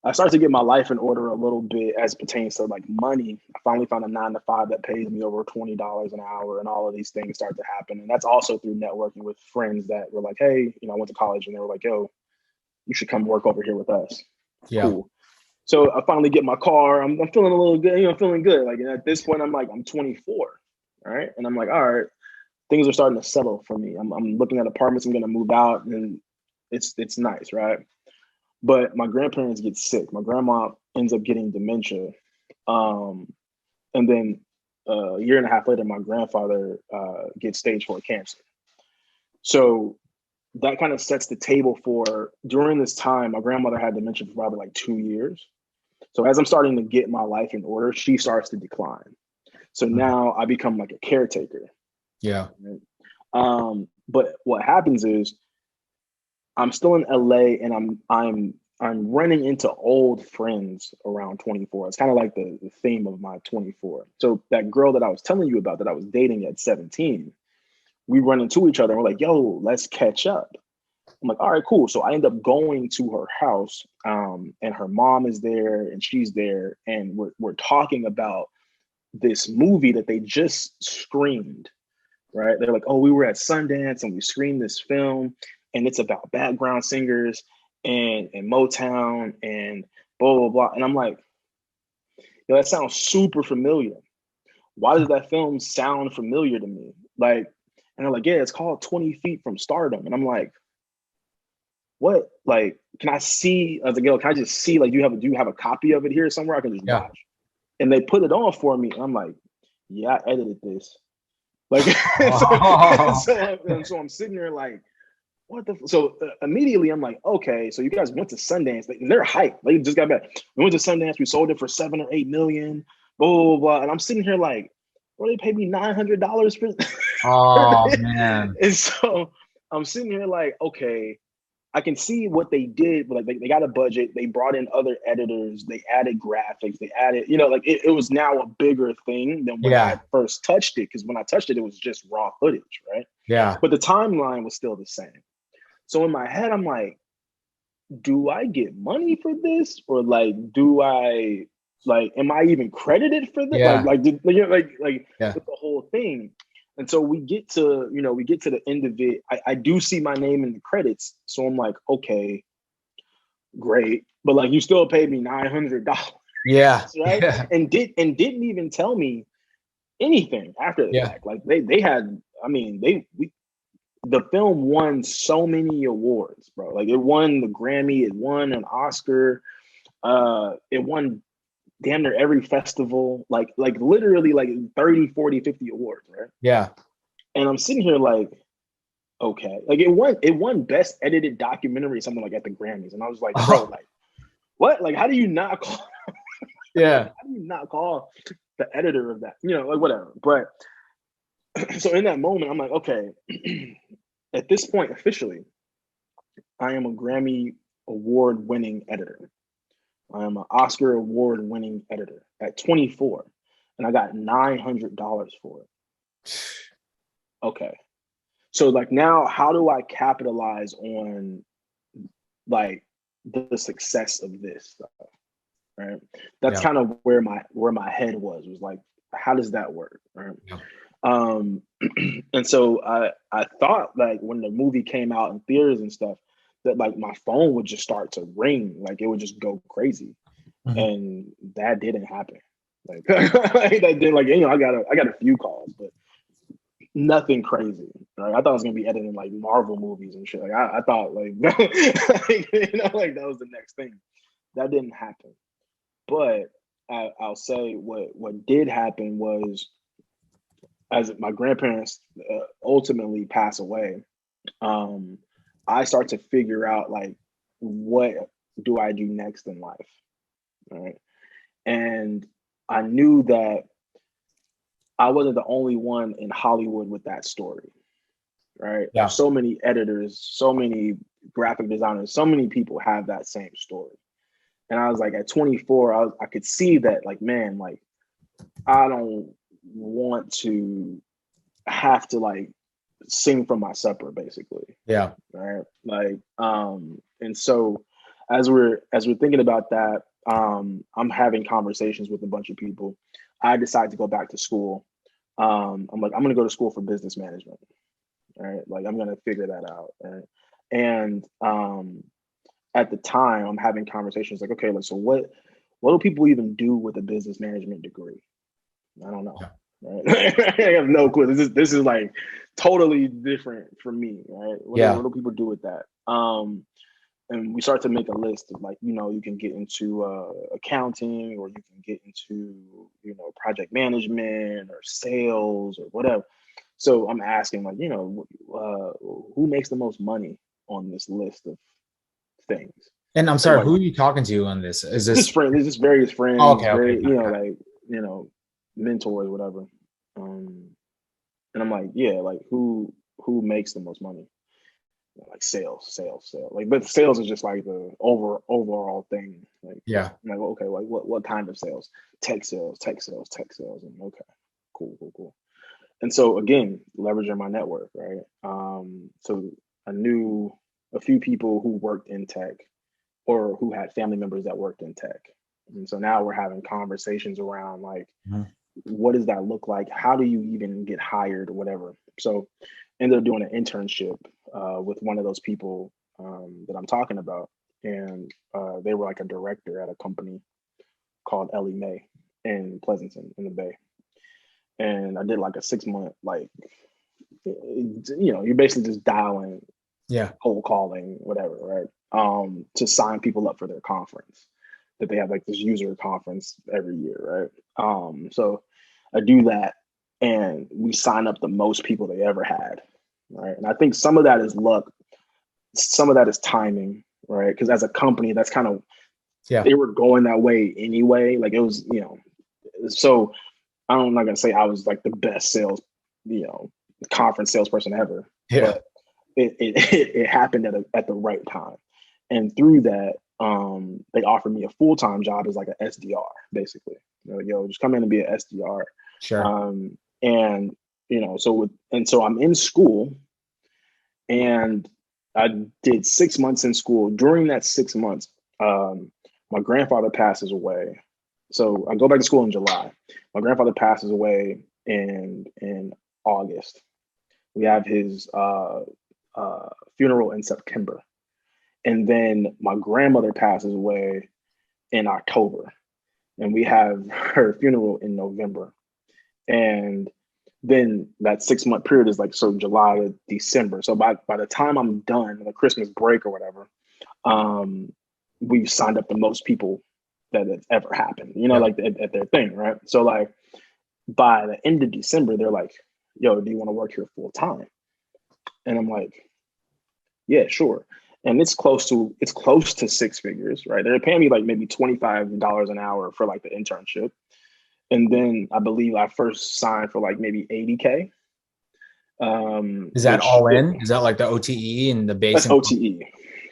I started to get my life in order a little bit as pertains to like money. I finally found a 9 to 5 that pays me over $20 an hour, and all of these things start to happen. And that's also through networking with friends that were like, hey, I went to college, and they were like, yo, you should come work over here with us. Yeah. Cool. So I finally get my car. I'm feeling a little good, feeling good. Like, and at this point, I'm 24, all right? And I'm like, all right, things are starting to settle for me. I'm looking at apartments. I'm gonna move out, and it's nice, right? But my grandparents get sick. My grandma ends up getting dementia, and then a year and a half later, my grandfather gets stage 4 cancer. So that kind of sets the table for, during this time, my grandmother had dementia for probably like 2 years. So as I'm starting to get my life in order, she starts to decline. So now I become like a caretaker. Yeah. But what happens is I'm still in LA, and I'm running into old friends around 24. It's kind of like the theme of my 24. So that girl that I was telling you about that I was dating at 17, we run into each other and we're like, yo, let's catch up. I'm like, all right, cool. So I end up going to her house, and her mom is there and she's there, and we're talking about this movie that they just screened, right? They're like, oh, we were at Sundance and we screened this film, and it's about background singers and Motown and blah, blah, blah. And I'm like, yo, that sounds super familiar. Why does that film sound familiar to me? Like, and they're like, yeah, it's called 20 Feet from Stardom. And I'm like, what? Like, can I see? I was like, yo, can I just see? Like, do you have a copy of it here somewhere I can just watch? And they put it on for me. And I'm like, yeah, I edited this. Like, so I'm sitting there like, what the? So immediately I'm like, okay, so you guys went to Sundance. They're hyped. They just got back. We went to Sundance. We sold it for 7 or 8 million. Blah blah blah. And I'm sitting here like, well, they paid me $900 for. Oh man. And so I'm sitting here like, okay, I can see what they did. But like, they got a budget. They brought in other editors. They added graphics. They added, like it was now a bigger thing than when I first touched it. Because when I touched it, it was just raw footage, right? Yeah. But the timeline was still the same. So in my head, I'm like, do I get money for this, or like, am I even credited for this? Yeah. With the whole thing. And so we get to the end of it. I do see my name in the credits. So I'm like, okay, great. But like, you still paid me $900. Yeah. Right. Yeah. And didn't even tell me anything after the fact. Like they had, the film won so many awards, bro. Like it won the Grammy, it won an Oscar, it won damn near every festival, like literally like 30, 40, 50 awards, right? Yeah. And I'm sitting here like, okay. Like it won best edited documentary, something like at the Grammys. And I was like, bro, like what? Like, how do you not call how do you not call the editor of that? Like whatever. But so in that moment, I'm like, okay, at this point, officially, I am a Grammy award-winning editor. I am an Oscar award-winning editor at 24, and I got $900 for it. Okay. So like now, how do I capitalize on like the success of this stuff? Right. That's kind of where my head was like, how does that work? Right. Yeah. And so I thought like when the movie came out in theaters and stuff, that like my phone would just start to ring, like it would just go crazy. Mm-hmm. And that didn't happen. Like that did, like, I got a few calls, but nothing crazy. Right? I thought I was gonna be editing like Marvel movies and shit. Like I thought like, like that was the next thing. That didn't happen. But I'll say what did happen was, as my grandparents ultimately pass away, I start to figure out like, what do I do next in life, right? And I knew that I wasn't the only one in Hollywood with that story, right? Yeah. There's so many editors, so many graphic designers, so many people have that same story. And I was like, at 24, I could see that, like, man, like, I don't want to have to like sing from my supper, basically. Yeah. Right. Like, and so as we're thinking about that, I'm having conversations with a bunch of people. I decide to go back to school. I'm like, I'm gonna go to school for business management. Right. Like I'm gonna figure that out. Right. And at the time I'm having conversations like, okay, like so what do people even do with a business management degree? I don't know. Yeah. Right? I have no clue. This is like totally different for me, right? What do people do with that? And we start to make a list of like, you can get into accounting, or you can get into, project management or sales or whatever. So I'm asking like, who makes the most money on this list of things? And I'm So sorry, like, who are you talking to on this? Is just this? friends, there's just various Oh, friends, okay, okay, got it, got it. like, mentors, whatever. And I'm like, yeah, like who makes the most money? Like sales. Like, but sales is just like the overall thing. Like, Yeah, I'm like, okay, like what kind of sales? Tech sales. And okay, cool. And so again, leveraging my network, right? So I knew a few people who worked in tech, or who had family members that worked in tech. And so now we're having conversations around like, what does that look like? How do you even get hired or whatever? So ended up doing an internship with one of those people that I'm talking about. And they were like a director at a company called N.O.P.E in Pleasanton in the Bay. And I did like a 6 month, like, you're basically just dialing, yeah, cold calling, whatever, right? To sign people up for their conference that they have, like this user conference every year, right? So I do that, and we sign up the most people they ever had, right? And I think some of that is luck, some of that is timing, right? Because as a company, that's kind of, yeah, they were going that way anyway. Like it was, so I'm not gonna say I was like the best sales, conference salesperson ever, yeah. but it happened at the right time. And through that, they offered me a full-time job as like an SDR, basically. Just come in and be an SDR. Sure. And so I'm in school, and I did 6 months in school. During that 6 months, my grandfather passes away. So I go back to school in July. My grandfather passes away in August. We have his funeral in September. And then my grandmother passes away in October. And we have her funeral in November. And then that 6 month period is like, so July to December. So by the time I'm done, the Christmas break or whatever, we've signed up the most people that it's ever happened, Yeah. like at their thing, right? So like by the end of December, they're like, yo, do you want to work here full time? And I'm like, yeah, sure. And it's close to six figures, right? They're paying me like maybe $25 an hour for like the internship. And then I believe I first signed for like maybe 80K. Is that all in? Is that like the OTE and the base? That's OTE.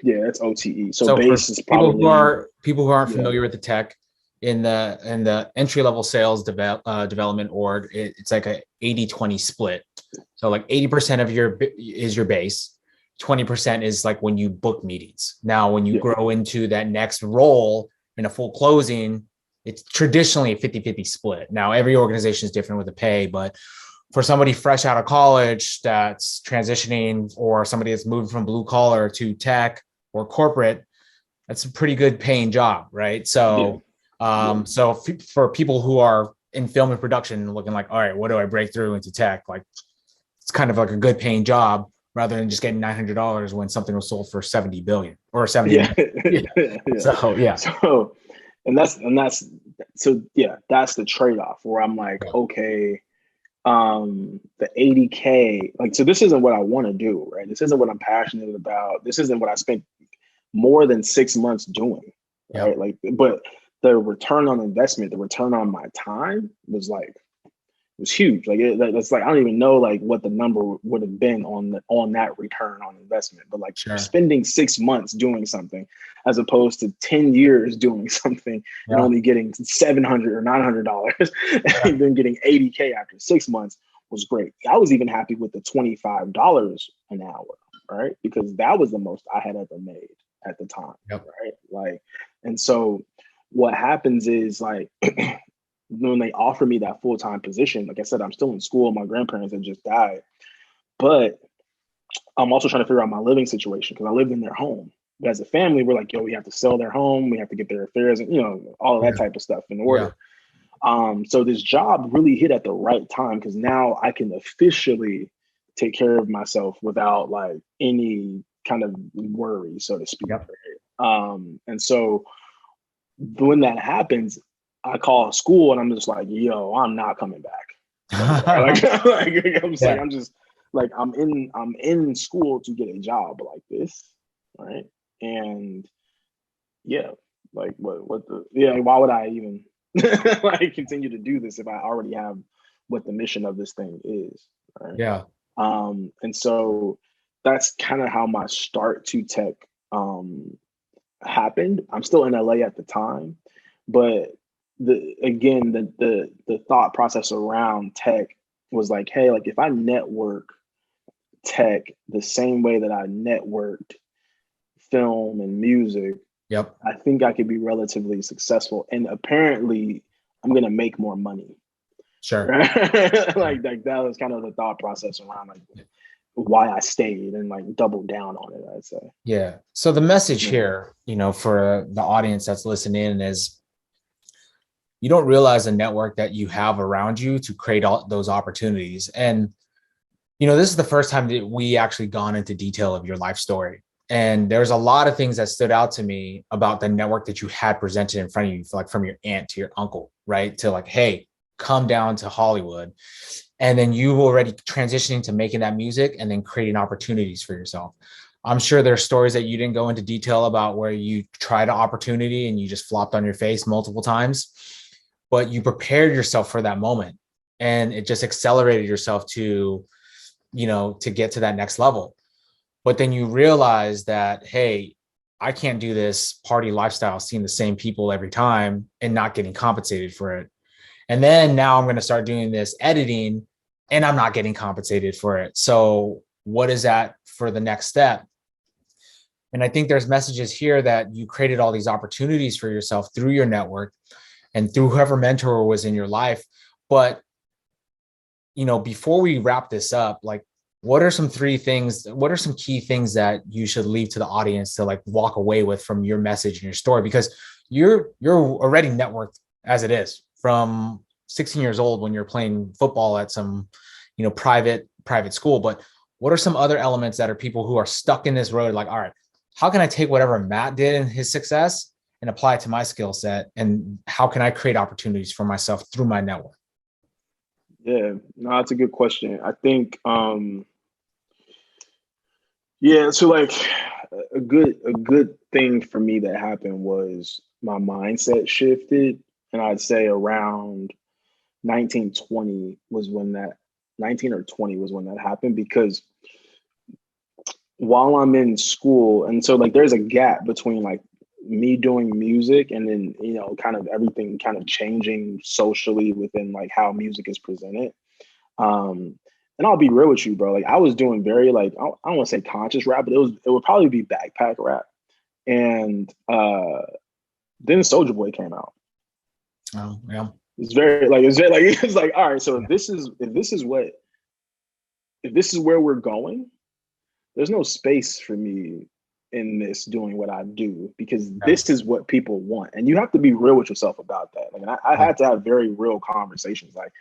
Yeah, that's OTE. So for base is probably people who aren't familiar with the tech, in the entry level sales development org, it's like a 80-20 split. So like 80% of is your base, 20% is like when you book meetings. Now, when you grow into that next role in a full closing, it's traditionally a 50-50 split. Now, every organization is different with the pay, but for somebody fresh out of college that's transitioning, or somebody that's moving from blue collar to tech or corporate, that's a pretty good paying job, right? So, so for people who are in film and production looking like, all right, what do I break through into tech? Like, it's kind of like a good paying job rather than just getting $900 when something was sold for 70 billion or 70. So, yeah. So, that's the trade-off where I'm like, okay, the 80K, like, so this isn't what I want to do, right? This isn't what I'm passionate about. This isn't what I spent more than 6 months doing, right? Like, but the return on investment, the return on my time was like, was huge. Like that's like I don't even know like what the number would have been on that return on investment. But like Sure. spending 6 months doing something as opposed to 10 years doing something and Yeah. only getting $700 or $900 and then getting 80K after 6 months was great. I was even happy with the $25 an hour, right? Because that was the most I had ever made at the time, Yep. right? Like, and so what happens is like when they offer me that full-time position, like I said, I'm still in school. My grandparents had just died, but I'm also trying to figure out my living situation because I lived in their home. But as a family, we're like, yo, we have to sell their home. We have to get their affairs and, all of that type of stuff in Yeah. order. So this job really hit at the right time because now I can officially take care of myself without like any kind of worry, so to speak. Yep. And so when that happens, I call school and I'm just like, yo, I'm not coming back. I'm just like, I'm in school to get a job like this, right? And yeah, like why would I even like continue to do this if I already have what the mission of this thing is, right? Yeah. And so that's kind of how my start to tech happened. I'm still in LA at the time, but the thought process around tech was like, hey, like if I network tech the same way that I networked film and music, Yep. I think I could be relatively successful. And apparently I'm gonna make more money. Sure. Right? like that was kind of the thought process around like why I stayed and like doubled down on it, I'd say. Yeah. So the message here, for the audience that's listening is you don't realize the network that you have around you to create all those opportunities. And, this is the first time that we actually gone into detail of your life story. And there's a lot of things that stood out to me about the network that you had presented in front of you, like from your aunt to your uncle, right? To like, hey, come down to Hollywood. And then you already transitioning to making that music and then creating opportunities for yourself. I'm sure there's stories that you didn't go into detail about where you tried an opportunity and you just flopped on your face multiple times, but you prepared yourself for that moment and it just accelerated yourself to get to that next level. But then you realize that, hey, I can't do this party lifestyle, seeing the same people every time and not getting compensated for it. And then now I'm going to start doing this editing and I'm not getting compensated for it. So what is that for the next step? And I think there's messages here that you created all these opportunities for yourself through your network and through whoever mentor was in your life. But, before we wrap this up, like, what are some key things that you should leave to the audience to like walk away with from your message and your story? Because you're already networked as it is from 16 years old when you're playing football at some, private school. But what are some other elements that are people who are stuck in this road? Like, all right, how can I take whatever Matt did in his success and apply it to my skill set? And how can I create opportunities for myself through my network? Yeah, no, that's a good question. I think, so like a good thing for me that happened was my mindset shifted, and I'd say around 1920 was when that 19 or 20 was when that happened because while I'm in school, and so like there's a gap between like me doing music and then kind of everything kind of changing socially within like how music is presented. And I'll be real with you, bro. Like I was doing very like I don't want to say conscious rap, but it would probably be backpack rap. And then Soulja Boy came out. Oh, yeah. It's like all right. So if this is where we're going, there's no space for me in this doing what I do because this is what people want. And you have to be real with yourself about that. Like, and I had to have very real conversations. Like,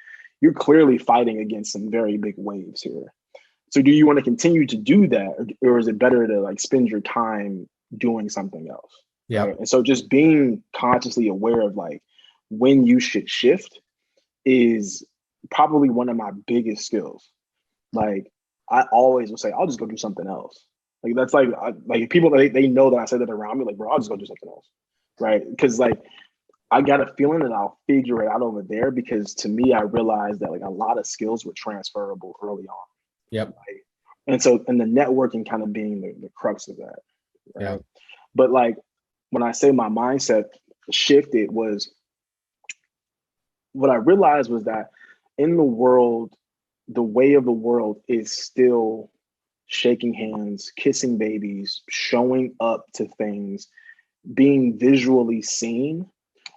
you're clearly fighting against some very big waves here. So do you want to continue to do that? Or is it better to like spend your time doing something else? Yeah. Right? And so just being consciously aware of like when you should shift is probably one of my biggest skills. Like, I always will say, I'll just go do something else. Like that's like people they know that I say that around me. Like, bro, I'll just go do something else, right? Because like I got a feeling that I'll figure it out over there, because to me, I realized that like a lot of skills were transferable early on. Yep. Right? And the networking kind of being the crux of that. Right. Yeah. But like when I say my mindset shifted, was what I realized was that in the world, the way of the world is still shaking hands, kissing babies, showing up to things, being visually seen,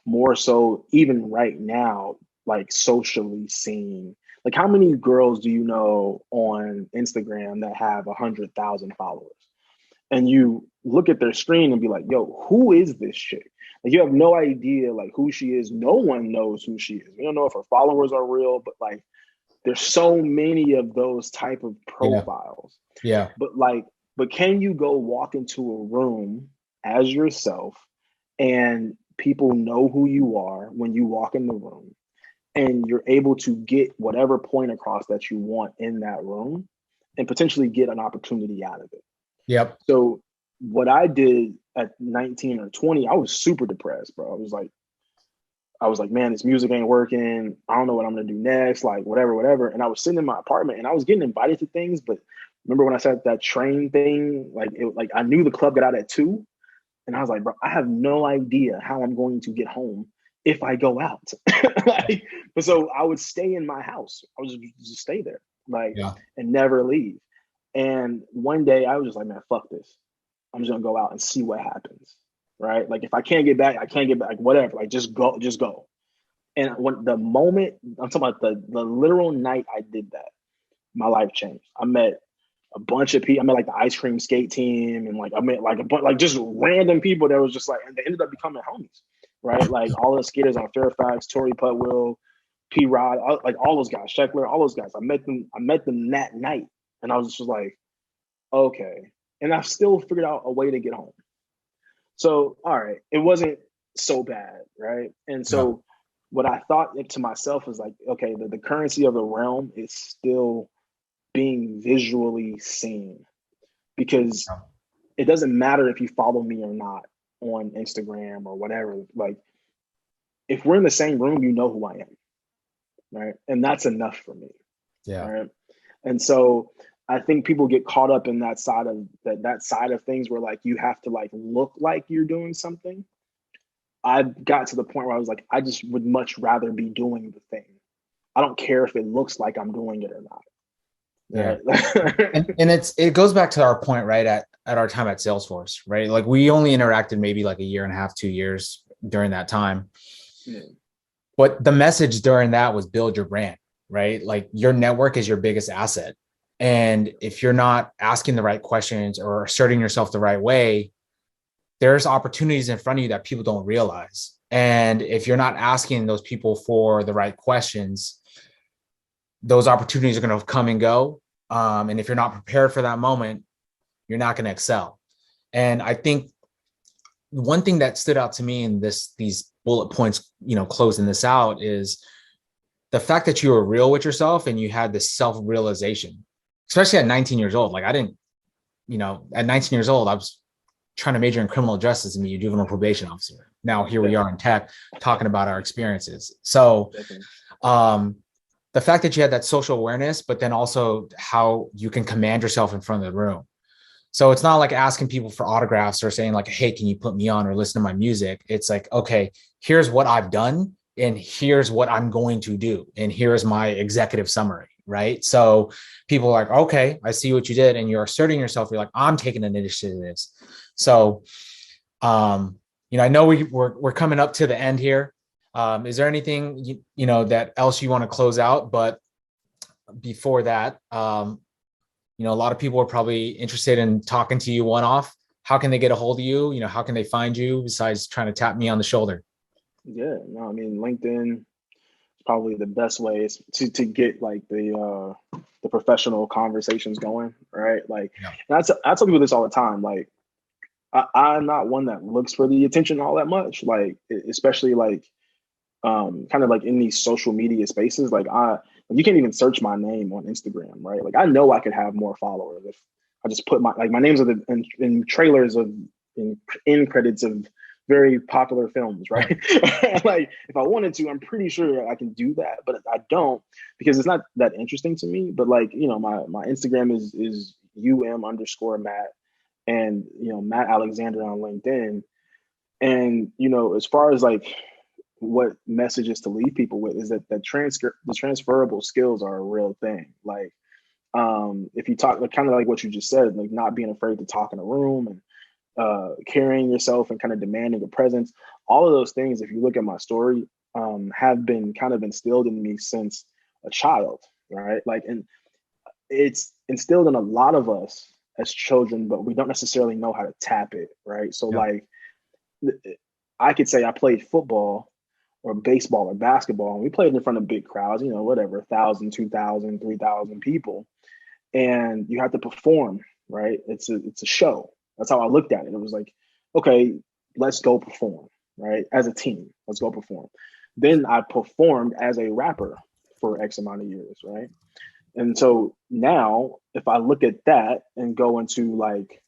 more so even right now, like socially seen. Like, how many girls do you know on Instagram that have 100,000 followers? And you look at their screen and be like, yo, who is this chick? Like, you have no idea like who she is. No one knows who she is. We don't know if her followers are real, but like there's so many of those type of profiles. Yeah. But can you go walk into a room as yourself and people know who you are when you walk in the room, and you're able to get whatever point across that you want in that room and potentially get an opportunity out of it? Yep. So what I did at 19 or 20, I was super depressed, bro. I was like, man, this music ain't working. I don't know what I'm gonna do next, like whatever. And I was sitting in my apartment and I was getting invited to things, but remember when I said that train thing, like I knew the club got out at 2, and I was like, bro, I have no idea how I'm going to get home if I go out. Like, but so I would stay in my house. I would just stay there, like, and never leave. And one day I was just like, man, fuck this. I'm just gonna go out and see what happens. Right. Like, if I can't get back, I can't get back, whatever. Like, just go. And when the moment, I'm talking about the literal night I did that, my life changed. I met a bunch of people. I met like the ice cream skate team, and like I met like a bunch, like just random people that was just like, and they ended up becoming homies. Right. Like all the skaters on Fairfax, Torrey Putwill, P Rod, like all those guys, Sheckler, all those guys. I met them that night. And I was just like, okay. And I still figured out a way to get home. So, all right, it wasn't so bad, right? And so what I thought to myself was like, okay, the currency of the realm is still being visually seen, because it doesn't matter if you follow me or not on Instagram or whatever. Like, if we're in the same room, you know who I am, right? And that's enough for me. Yeah. Right. And so I think people get caught up in that side of things where like you have to like look like you're doing something. I got to the point where I was like, I just would much rather be doing the thing. I don't care if it looks like I'm doing it or not. Yeah. and it goes back to our point, right, at our time at Salesforce, right? Like, we only interacted maybe like a year and a half, 2 years during that time. Yeah. But the message during that was build your brand, right? Like, your network is your biggest asset. And if you're not asking the right questions or asserting yourself the right way, there's opportunities in front of you that people don't realize. And if you're not asking those people for the right questions, those opportunities are going to come and go. And if you're not prepared for that moment, you're not going to excel. And I think one thing that stood out to me in these bullet points, closing this out, is the fact that you were real with yourself and you had this self-realization, especially at 19 years old. Like, I didn't, at 19 years old, I was trying to major in criminal justice and be a juvenile probation officer. Now here we are in tech talking about our experiences. So the fact that you had that social awareness, but then also how you can command yourself in front of the room. So it's not like asking people for autographs or saying like, hey, can you put me on or listen to my music? It's like, okay, here's what I've done and here's what I'm going to do. And here's my executive summary, right? So people are like, okay, I see what you did. And you're asserting yourself. You're like, I'm taking an initiative in this. So, I know we're coming up to the end here. Is there anything, that else you want to close out? But before that, a lot of people are probably interested in talking to you one-off. How can they get a hold of you? How can they find you besides trying to tap me on the shoulder? Yeah, no, I mean, LinkedIn is probably the best way to get like the professional conversations going, right? Like, and I tell people this all the time. Like, I'm not one that looks for the attention all that much. Like, especially like, kind of like in these social media spaces. Like, you can't even search my name on Instagram, right? Like, I know I could have more followers if I just put my names are in trailers of in credits of very popular films, right? Like if I wanted to, I'm pretty sure I can do that, but I don't because it's not that interesting to me. But like, my Instagram is _Matt and Matt Alexander on LinkedIn. And as far as like what messages to leave people with is that the transferable skills are a real thing. Like if you talk kind of like what you just said, like not being afraid to talk in a room and carrying yourself and kind of demanding a presence, all of those things, if you look at my story, have been kind of instilled in me since a child, right? Like, and it's instilled in a lot of us as children, but we don't necessarily know how to tap it, right? So like, I could say I played football or baseball or basketball, and we played in front of big crowds, whatever, 1,000, 2,000, 3,000 people, and you have to perform, right? It's a show. That's how I looked at it. It was like, okay, let's go perform, right? As a team, let's go perform. Then I performed as a rapper for X amount of years, right? And so now, if I look at that and go into like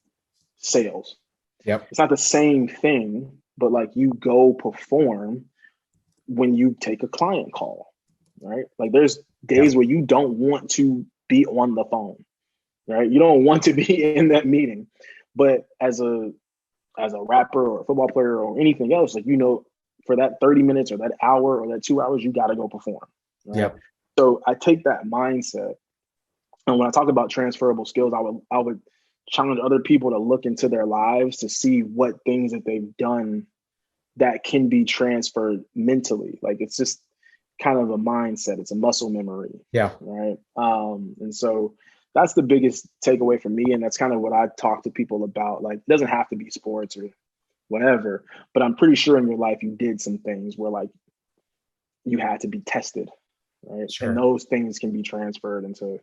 sales, it's not the same thing, but like you go perform when you take a client call, right? Like there's days where you don't want to be on the phone, right? You don't want to be in that meeting, but as a rapper or a football player or anything else, like for that 30 minutes or that hour or that 2 hours, you got to go perform. Right? So I take that mindset, and when I talk about transferable skills, I would challenge other people to look into their lives to see what things that they've done that can be transferred mentally. Like it's just kind of a mindset. It's a muscle memory. Right. And so that's the biggest takeaway for me. And that's kind of what I talk to people about. Like, it doesn't have to be sports or whatever, but I'm pretty sure in your life you did some things where like you had to be tested. Right. And those things can be transferred into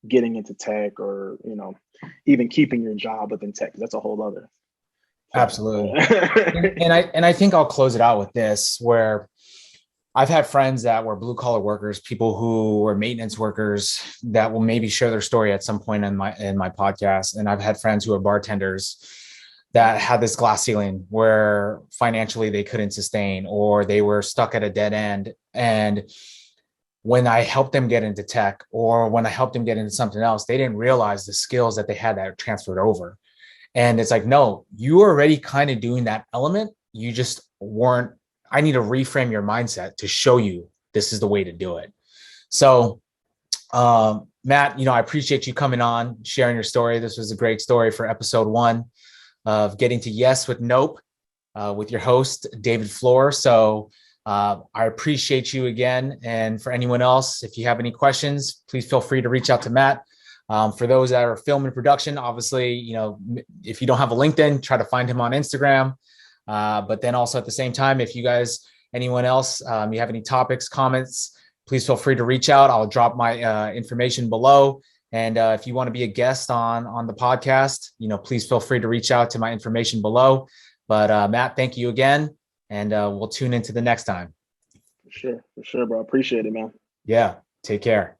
getting into tech or, even keeping your job within tech. That's a whole other. Absolutely. and I think I'll close it out with this, where I've had friends that were blue collar workers, people who were maintenance workers that will maybe share their story at some point in my podcast. And I've had friends who are bartenders that had this glass ceiling where financially they couldn't sustain, or they were stuck at a dead end. And when I helped them get into tech, or when I helped them get into something else, they didn't realize the skills that they had that transferred over. And it's like, no, you were already kind of doing that element. You just weren't. I need to reframe your mindset to show you this is the way to do it. So, Matt, I appreciate you coming on, sharing your story. This was a great story for episode 1 of Getting to Yes with N.O.P.E, with your host, David Floor. So I appreciate you again. And for anyone else, if you have any questions, please feel free to reach out to Matt. For those that are film and production, obviously, if you don't have a LinkedIn, try to find him on Instagram. But then also at the same time, if you guys, anyone else, you have any topics, comments, please feel free to reach out. I'll drop my information below. And if you want to be a guest on the podcast, please feel free to reach out to my information below. But Matt, thank you again. And we'll tune into the next time. For sure, bro. Appreciate it, man. Yeah. Take care.